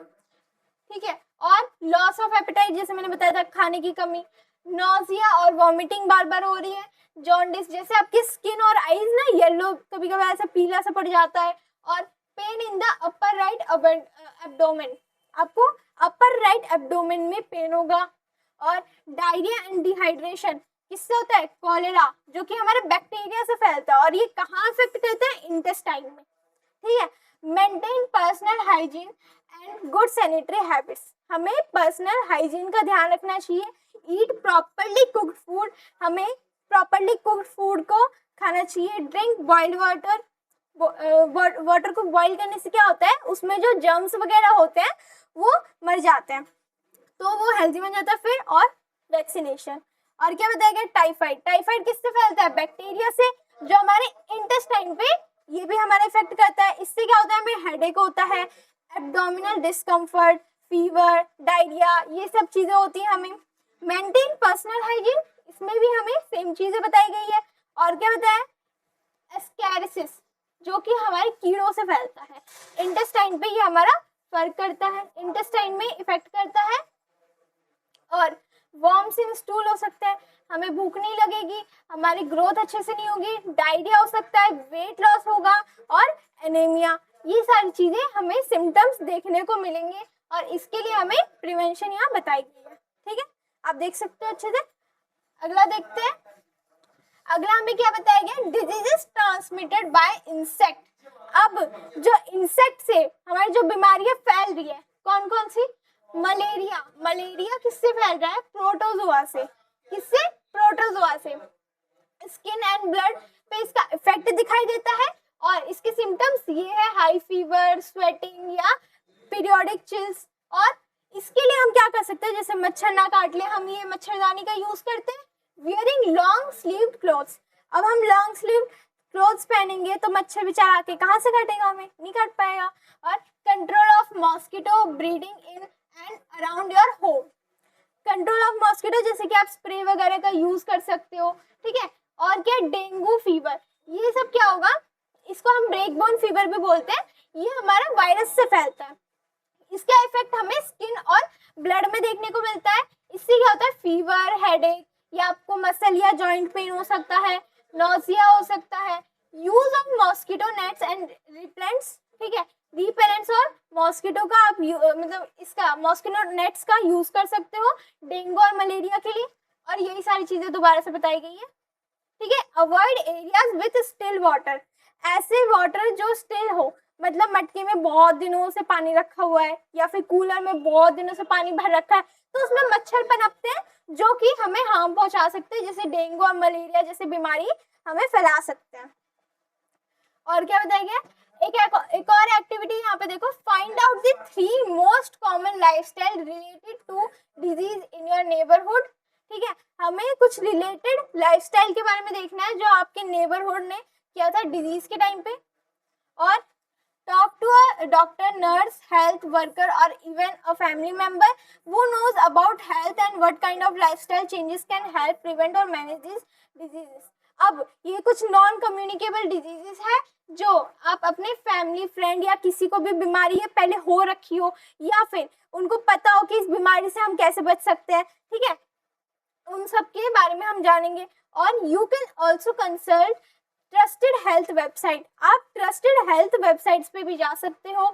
ठीक है, और लॉस ऑफ एपेटाइट, जैसे मैंने बताया था, खाने की कमी, नोजिया और वॉमिटिंग बार बार हो रही है, जॉन्डिस, जैसे आपकी स्किन और आईज ना येलो, कभी कभी ऐसा पीला सा पड़ जाता है, और pain in the upper right abdomen, आपको अपर राइट एब्डोमेन में पेन होगा। और डायरिया एंड डिहाइड्रेशन किससे होता है? कॉलेरा, जो कि हमारे बैक्टीरिया से फैलता है, और ये कहाँ इफेक्ट करता है? इंटेस्टाइन में, ठीक है। Maintain personal hygiene and good sanitary habits, हमें पर्सनल हाइजीन का ध्यान रखना चाहिए। ईट प्रॉपरली कुक्ड फूड, हमें प्रॉपरली कुक्ड फूड को खाना चाहिए। ड्रिंक बॉइल्ड वाटर, वाटर को बॉईल करने से क्या होता है? उसमें जो जर्म्स वगैरह होते हैं वो मर जाते हैं, तो वो हेल्दी बन जाता है फिर। और वैक्सीनेशन। और क्या बताया गया? टाइफाइड। टाइफाइड किससे फैलता है? बैक्टीरिया से, जो हमारे इंटेस्टाइन पे ये भी हमारा इफेक्ट करता है। इससे क्या होता है? हमें हेडेक होता है, एब्डोमिनल डिस्कम्फर्ट, फीवर, डायरिया, ये सब चीजें होती हैं हमें। मेंटेन पर्सनल हाइजीन, इसमें भी हमें सेम चीजें बताई गई है। और क्या बताया? एस्कैरिसिस, जो कि हमारे कीड़ों से फैलता है, इंटेस्टाइन पे ये हमारा फर्क करता है, इंटेस्टाइन में इफेक्ट करता है। और वॉर्म्स इन स्टूल हो सकता है, हमें भूख नहीं लगेगी, हमारी ग्रोथ अच्छे से नहीं होगी, डायरिया हो सकता है, वेट लॉस होगा, और एनीमिया, ये सारी चीजें हमें सिम्टम्स देखने को मिलेंगे। और इसके लिए हमें प्रिवेंशन यहाँ बताई गई है, ठीक है, आप देख सकते हो अच्छे से। अगला देखते हैं। अगला हमें क्या बताया गया? Diseases transmitted by insect. अब जो इंसेक्ट से हमारी जो बीमारियां फैल रही है, कौन कौन सी? मलेरिया। मलेरिया किससे फैल रहा है? प्रोटोजोआ से। किससे? प्रोटोजोआ से। स्किन एंड ब्लड पे इसका इफेक्ट दिखाई देता है, और इसके सिम्टम्स ये है हाई फीवर, स्वेटिंग या पीरियोडिक चिल्स। और इसके लिए हम क्या कर सकते हैं? जैसे मच्छर ना काट ले, हम ये मच्छरदानी का यूज करते हैं। वियरिंग लॉन्ग स्लीव्ड क्लोथ्स, अब हम लॉन्ग स्लीव क्लोथ्स पहनेंगे तो मच्छर बेचारा आके कहाँ से काटेगा? हमें नहीं काट पाएगा। और control of mosquito breeding in and around your home, control of mosquito, जैसे कि आप स्प्रे वगैरह का यूज कर सकते हो, ठीक है। और क्या? डेंगू फीवर, ये सब क्या होगा? इसको हम ब्रेकबोन फीवर भी बोलते हैं, ये हमारा वायरस से फैलता है। इसका इफेक्ट हमें स्किन और ब्लड में देखने को मिलता है। इससे क्या होता है? फीवर, हेडेक, या आपको मसल या जॉइंट पेन हो सकता है, नोजिया हो सकता है। Use of mosquito nets and repellents, ठीक है, रिपेलेंट्स और मॉस्किटो का आप मतलब इसका मॉस्किटो नेट्स का यूज कर सकते हो डेंगू और मलेरिया के लिए। और यही सारी चीजें दोबारा से बताई गई है, ठीक है। Avoid areas with still water, ऐसे वाटर जो स्टिल हो, मतलब मटके में बहुत दिनों से पानी रखा हुआ है, या फिर कूलर में बहुत दिनों से पानी भर रखा है, तो उसमें मच्छर पनपते हैं जो कि हमें हार्म पहुंचा सकते हैं, जैसे डेंगू और मलेरिया जैसे बीमारी हमें फैला सकते हैं। और क्या बताया गया? एक और एक्टिविटी यहाँ पे देखो, find out the 3 most common lifestyle related to disease in your neighbourhood, ठीक है, हमें कुछ रिलेटेड लाइफस्टाइल के बारे में देखना है जो आपके नेबरहुड ने किया था डिजीज के टाइम पे। और Talk to a doctor, nurse, health worker, or even a family member who knows about health and what kind of lifestyle changes can help prevent or manage these diseases. अब ये कुछ non communicable diseases है जो आप अपने family friend या किसी को भी बीमारी है पहले हो रखी हो या फिर उनको पता हो कि इस बीमारी से हम कैसे बच सकते हैं, ठीक है, उन सब के बारे में हम जानेंगे. और you can also consult trusted health website. आप ट्रस्टेड हेल्थ वेबसाइट्स पे भी जा सकते हो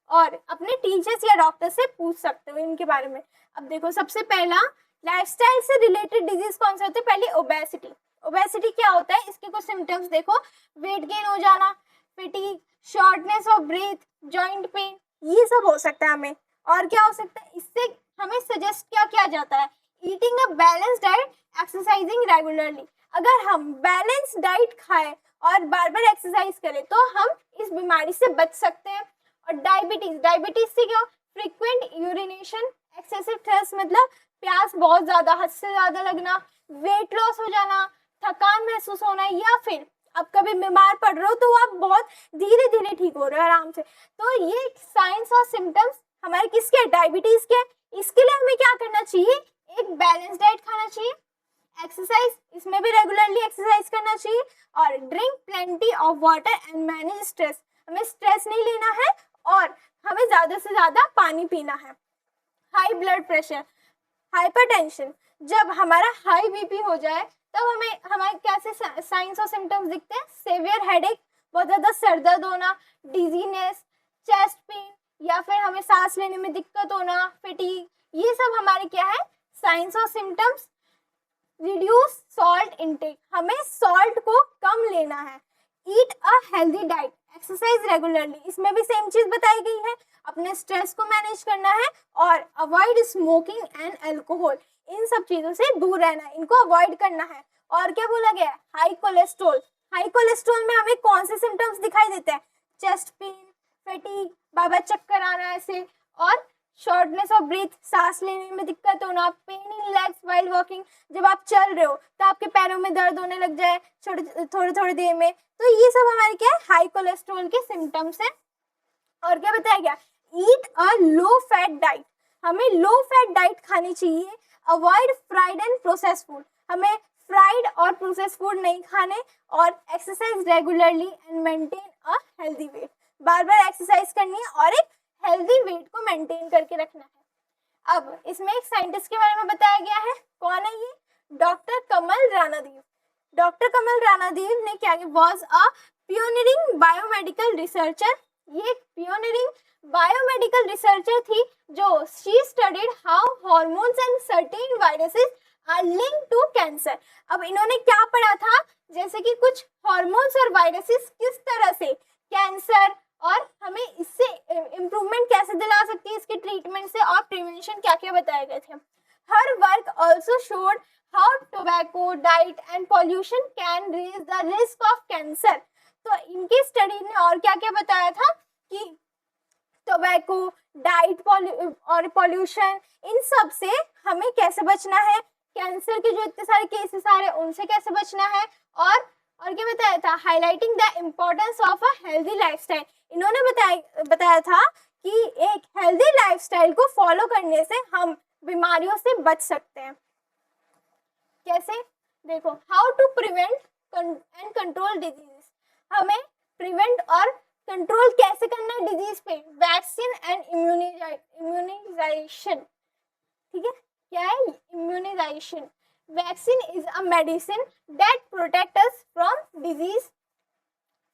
और अपने टीचर्स या डॉक्टर से पूछ सकते हो इनके बारे में. अब देखो, सबसे पहला लाइफस्टाइल से रिलेटेड डिजीज कौन से होते हैं. पहले ओबेसिटी. ओबेसिटी क्या होता है, इसके कुछ सिम्टम्स देखो. वेट गेन हो जाना, fatigue, shortness of breath, joint pain, ये सब हो सकता है हमें. और क्या हो सकता है, इससे हमें सजेस्ट क्या किया जाता है, eating a balance diet, exercising regularly. अगर हम बैलेंस डाइट खाएं और बार बार एक्सरसाइज करें तो हम इस बीमारी से बच सकते हैं. और डायबिटीज से क्या, फ्रीक्वेंट यूरिनेशन, एक्सेसिव थर्स्ट मतलब प्यास बहुत ज्यादा, हद से ज्यादा लगना, वेट लॉस हो जाना, थकान महसूस होना, या फिर आप कभी बीमार पड़ रहे हो तो आप बहुत धीरे धीरे ठीक हो रहे हो आराम से. तो ये साइंस और सिम्टम्स हमारे किसके, डायबिटीज के. इसके लिए हमें क्या करना चाहिए, एक बैलेंस डाइट खाना चाहिए, एक्सरसाइज, इसमें भी रेगुलरली एक्सरसाइज करना चाहिए, और drink plenty of water and manage stress. हमें स्ट्रेस नहीं लेना है और हमें ज्यादा से ज्यादा पानी पीना है. हाई ब्लड प्रेशर, हाइपरटेंशन, जब हमारा हाई बीपी हो जाए तब हमारे कैसे साइंस और सिम्टम्स दिखते हैं, सेवियर हेडेक, बहुत ज्यादा सर दर्द होना, डिजीनेस, चेस्ट पेन, या फिर हमें सांस लेने में दिक्कत होना, फैटीग, ये सब हमारे क्या है, साइंस और सिम्टम्स. रिड्यूस सॉल्ट इनटेक, हमें सॉल्ट को कम लेना है. Eat a healthy diet, exercise regularly, इसमें भी सेम चीज बताई गई है. अपने स्ट्रेस को मैनेज करना है और अवॉइड स्मोकिंग एंड अल्कोहल, इन सब चीजों से दूर रहना है, इनको अवॉइड करना है. और क्या बोला गया है, हाई कोलेस्ट्रॉल. हाई कोलेस्ट्रॉल में हमें कौन से सिम्टम्स दिखाई देते हैं, चेस्ट पेन, फैटीग, बार बार चक्कर आना ऐसे, और शॉर्टनेस ऑफ ब्रीथ, सांस लेने में दिक्कत होना, pain in legs while walking, जब आप चल रहे हो तो आपके पैरों में दर्द होने लग जाए थोड़ी देर में. तो ये सब हमारे क्या है, हाई कोलेस्ट्रॉल के सिम्टम्स हैं. और क्या बताया गया, ईट अ लो फैट डाइट, हमें लो फैट डाइट खानी चाहिए. Avoid fried and processed food, हमें फ्राइड और प्रोसेस्ड फूड नहीं खाने. और exercise regularly and maintain a healthy weight, bar bar exercise करनी है और एक हेल्दी वेट को मेंटेन करके रखना है. अब इसमें एक साइंटिस्ट के बारे में बताया गया है, कौन है ये, डॉक्टर कमल रानादेव. डॉक्टर कमल रानादेव ने क्या किया, was a pioneering biomedical researcher. ये पियोनियरिंग बायोमेडिकल रिसर्चर थी जो she studied how hormones and certain viruses are linked to cancer. अब इन्होंने क्या पढ़ा था, जैसे कि कुछ हॉर्मोन्स और वायरसेस किस तरह से कैंसर और हमें इससे इम्प्रूवमेंट कैसे दिला सकती है इसके ट्रीटमेंट से, और प्रिवेंशन क्या क्या बताए गए थे. Her work also showed how tobacco diet and pollution can raise the risk of cancer. तो इनकी स्टडी ने और क्या क्या बताया था कि टोबैको, डाइट और पॉल्यूशन, इन सब से हमें कैसे बचना है, कैंसर के जो इतने सारे केसेस आ रहे हैं उनसे कैसे बचना है. और क्या बताया था, highlighting the importance of a healthy lifestyle. इन्होंने बताया था कि एक हेल्दी लाइफस्टाइल को फॉलो करने से हम बीमारियों से बच सकते हैं. कैसे, देखो, how to prevent and control disease, हमें प्रिवेंट और कंट्रोल कैसे करना है डिजीज पे, वैक्सीन एंड इम्यूनाइजेशन. ठीक है, क्या है, immunisation. Vaccine is a medicine that protect us from disease.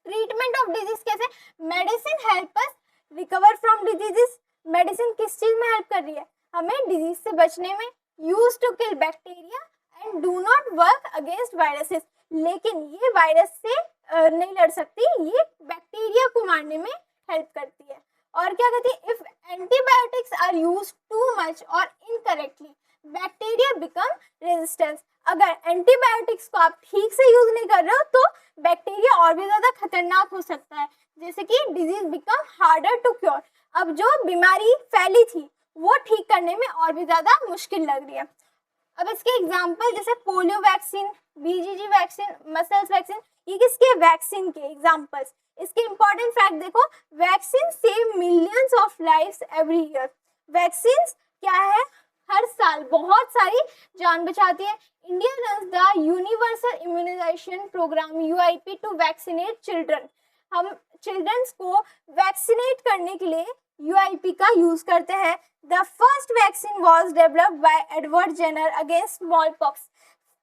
Treatment of disease कैसे, medicine help us recover from diseases. Medicine किस चीज में हेल्प कर रही है, हमें डिजीज से बचने में. Use to kill bacteria and do not work against viruses, लेकिन ये वायरस से नहीं लड़ सकती, ये बैक्टीरिया को मारने में हेल्प करती है. और क्या कहती है, if antibiotics are used too much और इनकरेक्टली बैक्टीरिया बिकम रेजिस्टेंस. अगर एंटीबायोटिक्स को आप ठीक से यूज नहीं कर रहे हो तो बैक्टीरिया और भी ज्यादा खतरनाक हो सकता है, जैसे कि disease become harder to cure. अब जो बीमारी फैली थी वो ठीक करने में और भी ज्यादा मुश्किल लग रही है. अब इसके एग्जाम्पल जैसे polio vaccine, BCG vaccine, measles vaccine, ये किसके, वैक्सीन के एग्जांपल्स। इसके इंपॉर्टेंट फैक्ट देखो, vaccine save millions of lives every year. Vaccine क्या है, हर साल बहुत सारी जान बचाती है। India runs the universal immunisation programme UIP to vaccinate children. हम चिल्ड्रंस को वैक्सीनेट करने के लिए यूआईपी का यूज करते हैं। The first vaccine was developed by Edward Jenner against smallpox.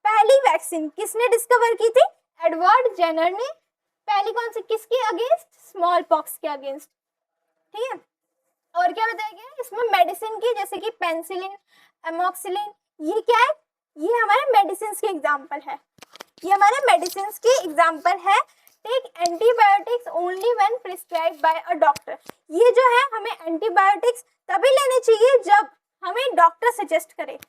पहली वैक्सीन किसने डिस्कवर की थी, एडवर्ड जेनर ने। पहली कौन सी, किसके अगेंस्ट, स्मॉल पॉक्स के अगेंस्ट, ठीक है। और क्या बताया गया इसमें, मेडिसिन की, जैसे कि पेनिसिलिन, एमोक्सिलिन, ये क्या है, ये हमारे मेडिसिन के एग्जाम्पल है, ये हमारे मेडिसिन के एग्जाम्पल है। Take antibiotics only when prescribed by a doctor. ये जो है हमें एंटीबायोटिक्स तभी लेने चाहिए जब हमें डॉक्टर सजेस्ट करे।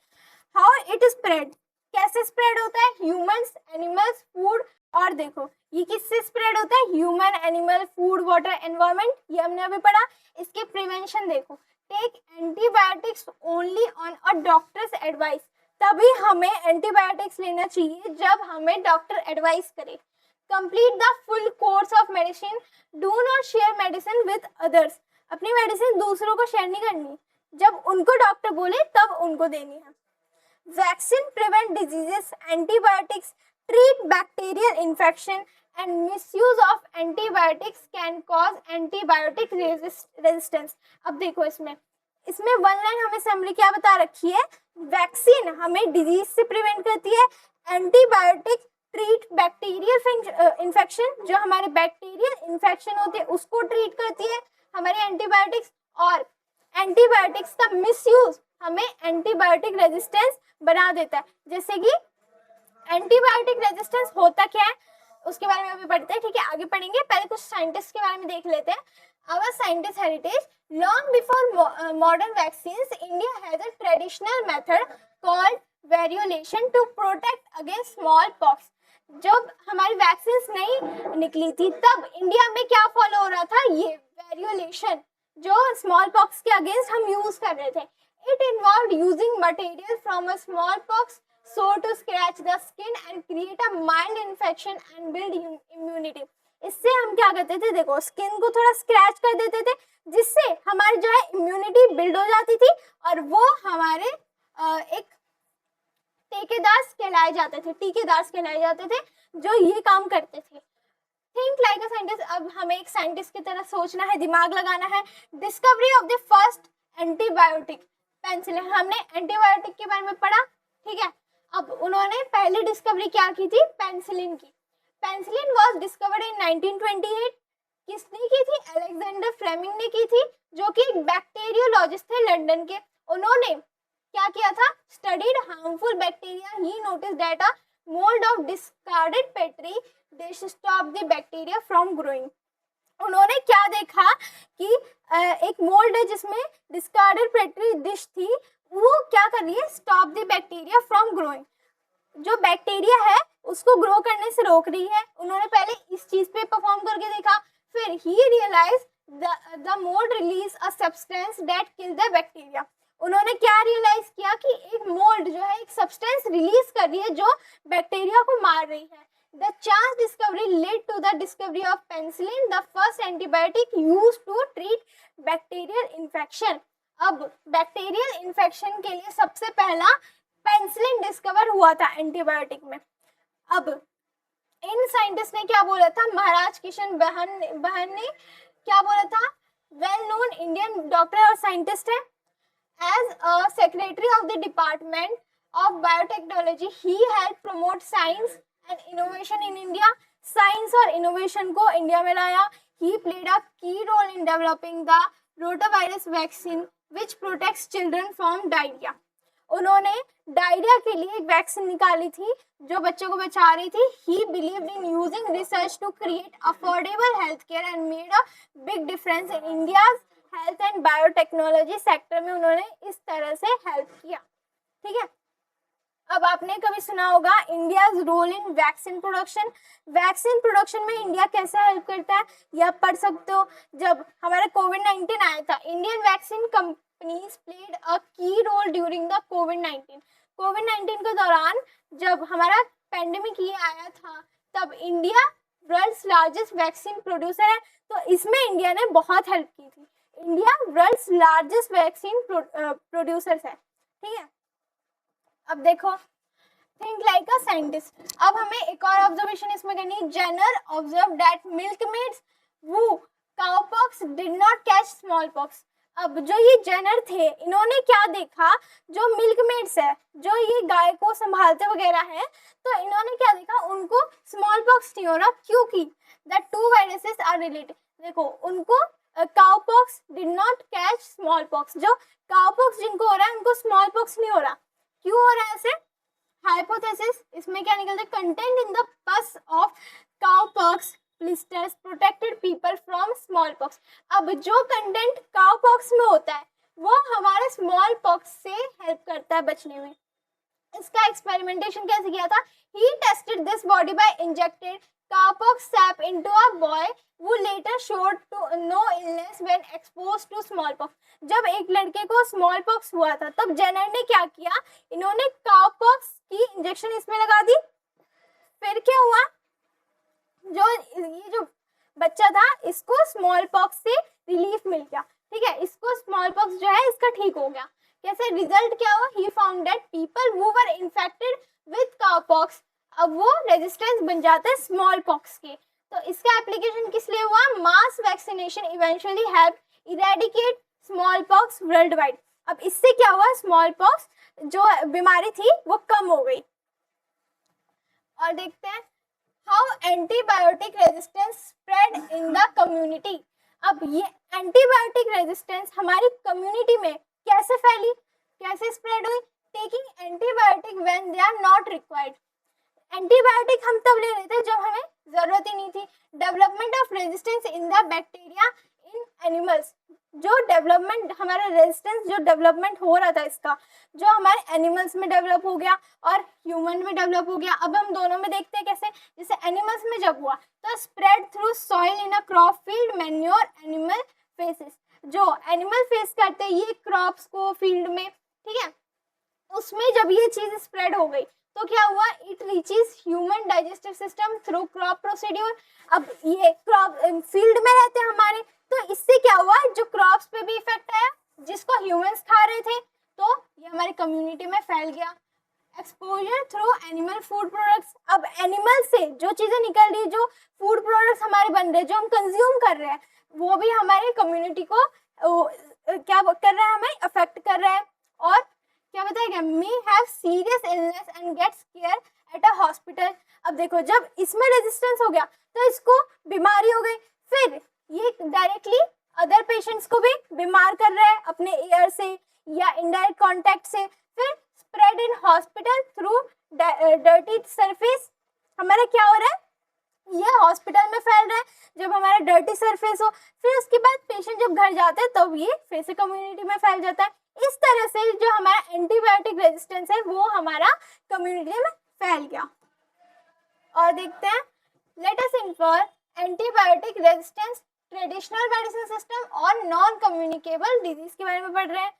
हाउ इट स्प्रेड, कैसे स्प्रेड होता है, ह्यूमंस, एनिमल्स, फूड। और देखो ये किससे स्प्रेड होता है, human, animal, food, water, environment, ये हमने अभी पढ़ा। इसके प्रिवेंशन देखो, take antibiotics only on a doctor's advice. तभी हमें एंटीबायोटिक्स लेना चाहिए जब हमें डॉक्टर एडवाइस करे। Complete the full course of medicine, do not share medicine with others. अपनी मेडिसिन दूसरों को शेयर नहीं करनी, जब उनको डॉक्टर बोले तब उनको देनी है। Vaccine prevent diseases, antibiotics treat bacterial infection and misuse of antibiotics can cause antibiotic resistance। अब देखो इसमें वन लाइन हमें समरी क्या बता रखी है, वैक्सीन हमें डिजीज से प्रिवेंट करती है, एंटीबायोटिक ट्रीट बैक्टीरियल इन्फेक्शन, जो हमारे बैक्टीरियल इन्फेक्शन होते हैं उसको ट्रीट करती है हमारे एंटीबायोटिक्स, और एंटीबायोटिक्स का मिसयूज हमें एंटीबायोटिक रेजिस्टेंस बना देता है। जैसे कि एंटीबायोटिक रेजिस्टेंस होता क्या है उसके बारे में अभी पढ़ते हैं, ठीक है, आगे पढ़ेंगे। पहले कुछ साइंटिस्ट के बारे में देख लेते हैं। Our scientist heritage, long before modern vaccines India has a traditional method called variolation to protect against smallpox. जब हमारी वैक्सीन्स नहीं निकली थी तब इंडिया में क्या फॉलो हो रहा था, ये वेरियोलेशन, जो स्मॉल पॉक्स के अगेंस्ट हम यूज कर रहे थे। It involved using material from a small pox so to scratch the skin and create a mild infection and build immunity। इससे हम क्या करते थे, देखो स्किन को थोड़ा स्क्रैच कर देते थे जिससे हमारी जो है इम्यूनिटी बिल्ड हो जाती थी, और वो हमारे एक टीकेदार कहलाए जाते थे जो ये काम करते थे। थिंक लाइक अ साइंटिस्ट, अब हमें एक साइंटिस्ट की तरह सोचना है, दिमाग लगाना है। Discovery of the first antibiotic penicillin, हमने एंटीबायोटिक के बारे में पढ़ा, ठीक है। अब उन्होंने पहली डिस्कवरी क्या की थी, पेनिसिलिन की। Penicillin was discovered in 1928। किसने की थी, अलेक्जेंडर फ्लेमिंग ने की थी, जो कि एक बैक्टीरियोलॉजिस्ट थे लंदन के। उन्होंने क्या किया था, studied harmful bacteria. He notice that a mould of discarded petri dish stop the bacteria from growing. उन्होंने क्या देखा कि एक मोल्ड है जिसमें डिस्कार्डेड पेट्री डिश थी, वो क्या कर रही है, stop the bacteria from growing, जो बैक्टीरिया है उसको ग्रो करने से रोक रही है। उन्होंने पहले इस चीज पे परफॉर्म करके देखा, फिर ही realise the mould release a substance that kill the bacteria. उन्होंने क्या रियलाइज किया कि एक मोल्ड जो है एक सब्सटेंस रिलीज कर रही है जो बैक्टीरिया को मार रही है। The chance discovery led to the discovery of penicillin, the first antibiotic used to treat bacterial infection। अब बैक्टीरियल इन्फेक्शन के लिए सबसे पहला पेनिसिलिन डिस्कवर हुआ था एंटीबायोटिक में। अब इन साइंटिस्ट ने क्या बोला था, महाराज किशन बहन ने क्या बोला था, वेल नोन इंडियन डॉक्टर और साइंटिस्ट है। As a secretary of the department of biotechnology he help promote science and innovation in India. Science और इनोवेशन को इंडिया में लाया। He played a key role in developing the rotavirus vaccine which protects children from diarrhoea. उन्होंने diarrhoea के लिए एक vaccine निकाली थी जो बच्चों को बचा रही थी। He believed in using research to create affordable health care and made a big difference in India's health and biotechnology sector में उन्होंने इस तरह से हेल्प किया, ठीक है। अब आपने कभी सुना होगा India role in vaccine production. Vaccine production में इंडिया कैसे हेल्प करता है ये आप पढ़ सकते हो। जब हमारा कोविड-19 आया था, Indian vaccine companies played a key role during the कोविड-19। कोविड-19 के दौरान जब हमारा पेंडेमिक ये आया था तब India world's largest vaccine producer है, तो इसमें इंडिया ने बहुत हेल्प की थी। India world's largest vaccine producer है, ठीक है। अब देखो, थिंक लाइक अ साइंटिस्ट। अब हमें एक और ऑब्जर्वेशन इसमें करनी है। जेनर ऑब्जर्व दैट मिल्कमेड्स वो cowpox did not catch small pox. अब जो ये जेनर थे, इन्होंने क्या देखा, जो मिल्कमेड्स है, जो ये गाय को संभालते वगैरह हैं, तो इन्होंने क्या देखा, उनको स्मॉल पॉक्स नहीं हो रहा, क्योंकि the two viruses are related. देखो, उनको cowpox did not catch smallpox, जो काउपॉक्स जिनको हो रहा है उनको स्मॉल पॉक्स नहीं हो रहा। क्यों हो रहा है ऐसे? हाइपोथेसिस, इसमें क्या निकलता है, कंटेंट इन द पस of cowpox blisters protected people from small pox. अब जो कंटेंट काउपॉक्स में होता है वो हमारे स्मॉल पॉक्स से हेल्प करता है बचने में। इसका एक्सपेरिमेंटेशन कैसे किया था? He tested this body by injected cowpox sap into a boy who later showed to no illness when exposed to smallpox। जब एक लड़के को smallpox हुआ था, तब जेनर ने क्या किया, इन्होंने cowpox की इंजेक्शन इसमें लगा दी। फिर क्या हुआ, ये जो बच्चा था, इसको smallpox से रिलीफ मिल गया, ठीक है, इसको smallpox जो है इसका ठीक हो गया। कैसे? रिजल्ट क्या हुआ, he found that people who were infected with cowpox, अब वो रेजिस्टेंस बन जाते हैं स्मॉल पॉक्स के। तो इसका एप्लीकेशन किस लिए हुआ? Mass vaccination eventually help eradicate small pox world wide. अब इससे क्या हुआ, स्मॉल पॉक्स जो बीमारी थी वो कम हो गई। और देखते हैं how antibiotic resistance spread in the community. अब ये एंटीबायोटिक रेजिस्टेंस हमारी कम्युनिटी में कैसे फैली, कैसे स्प्रेड हुई? Taking antibiotic when they are not required. Antibiotic हम तब ले रहे थे जब हमें जरूरत ही नहीं थी। Development of resistance in the bacteria in animals, जो डेवलपमेंट हमारा रेजिस्टेंस जो डेवलपमेंट हो रहा था इसका, जो हमारे एनिमल्स में डेवलप हो गया और ह्यूमन में डेवलप हो गया। अब हम दोनों में देखते हैं कैसे, जैसे एनिमल्स में जब हुआ तो spread through soil in a crop field manure animal faces. जो एनिमल फेस करते हैं ये क्रॉप्स को फील्ड में, ठीक है, उसमें जब ये चीज स्प्रेड हो गई तो क्या हुआ, it reaches human digestive system through crop procedure. अब ये क्रॉप फील्ड में रहते हैं हमारे, तो इससे क्या हुआ, जो क्रॉप्स पे भी इफेक्ट आया, जिसको ह्यूमंस खा रहे थे, तो ये हमारी कम्युनिटी में फैल गया। Exposure through animal food products. अब एनिमल से जो चीजें निकल रही, जो फूड प्रोडक्ट्स हमारे बन रहे, जो हम कंज्यूम कर रहे हैं, वो भी हमारे कम्युनिटी को क्या कर रहा है, हमें अफेक्ट कर रहा है। और क्या बताएगा, may have serious illness and gets care at a hospital. अब देखो, जब इसमें रेजिस्टेंस हो गया तो इसको बीमारी हो गई, फिर ये डायरेक्टली अदर पेशेंट्स को भी बीमार कर रहा है अपने एयर से या इनडायरेक्ट कांटेक्ट से। फिर spread in hospital through dirty surface. हमारा क्या हो रहा है, ये हॉस्पिटल में फैल रहा है जब हमारा डर्टी सरफेस हो। फिर उसके बाद पेशेंट जब घर जाते हैं तब ये फिर से कम्युनिटी में फैल जाता है। इस तरह से जो हमारा एंटीबायोटिक रेजिस्टेंस है वो हमारा कम्युनिटी में फैल गया। और देखते हैं, let us infer antibiotic resistance traditional medicine system और नॉन कम्युनिकेबल डिजीज के बारे में पढ़ रहे हैं।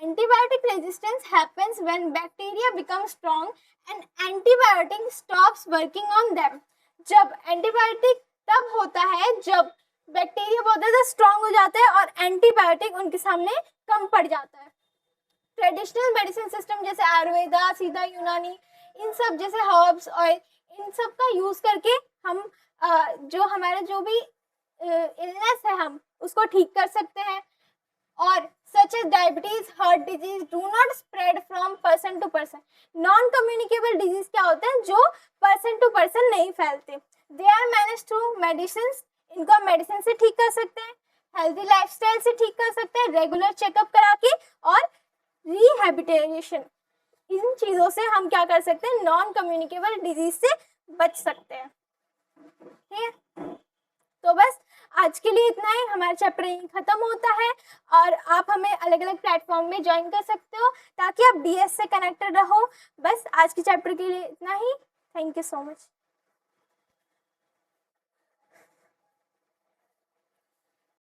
Antibiotic resistance happens when bacteria become strong and antibiotic stops working on them. जब एंटीबायोटिक तब होता है जब बैक्टीरिया बहुत ज़्यादा स्ट्रॉन्ग हो जाता है और एंटीबायोटिक उनके सामने कम पड़ जाता है। ट्रेडिशनल मेडिसिन सिस्टम जैसे आयुर्वेदा, सीधा यूनानी, इन सब जैसे हर्ब्स ऑयल, इन सब का यूज करके हम जो हमारे जो भी इलनेस है हम उसको ठीक कर सकते हैं। और such as diabetes, heart disease do not spread from person to person. Non communicable disease क्या होते हैं, जो पर्सन टू पर्सन नहीं फैलते। They are manage through medicine, इनको हम मेडिसिन से ठीक कर सकते हैं, हेल्दी लाइफस्टाइल से ठीक कर सकते हैं, रेगुलर चेकअप करा के, और रिहेबिलिटेशन, इन चीजों से हम क्या कर सकते हैं, नॉन कम्युनिकेबल डिजीज से बच सकते हैं। ठीक है, तो बस आज के लिए इतना ही। हमारा चैप्टर यहीं खत्म होता है और आप हमें अलग अलग प्लेटफॉर्म में ज्वाइन कर सकते हो ताकि आप डीएस से कनेक्टेड रहो। बस आज के चैप्टर के लिए इतना ही। Thank you so much.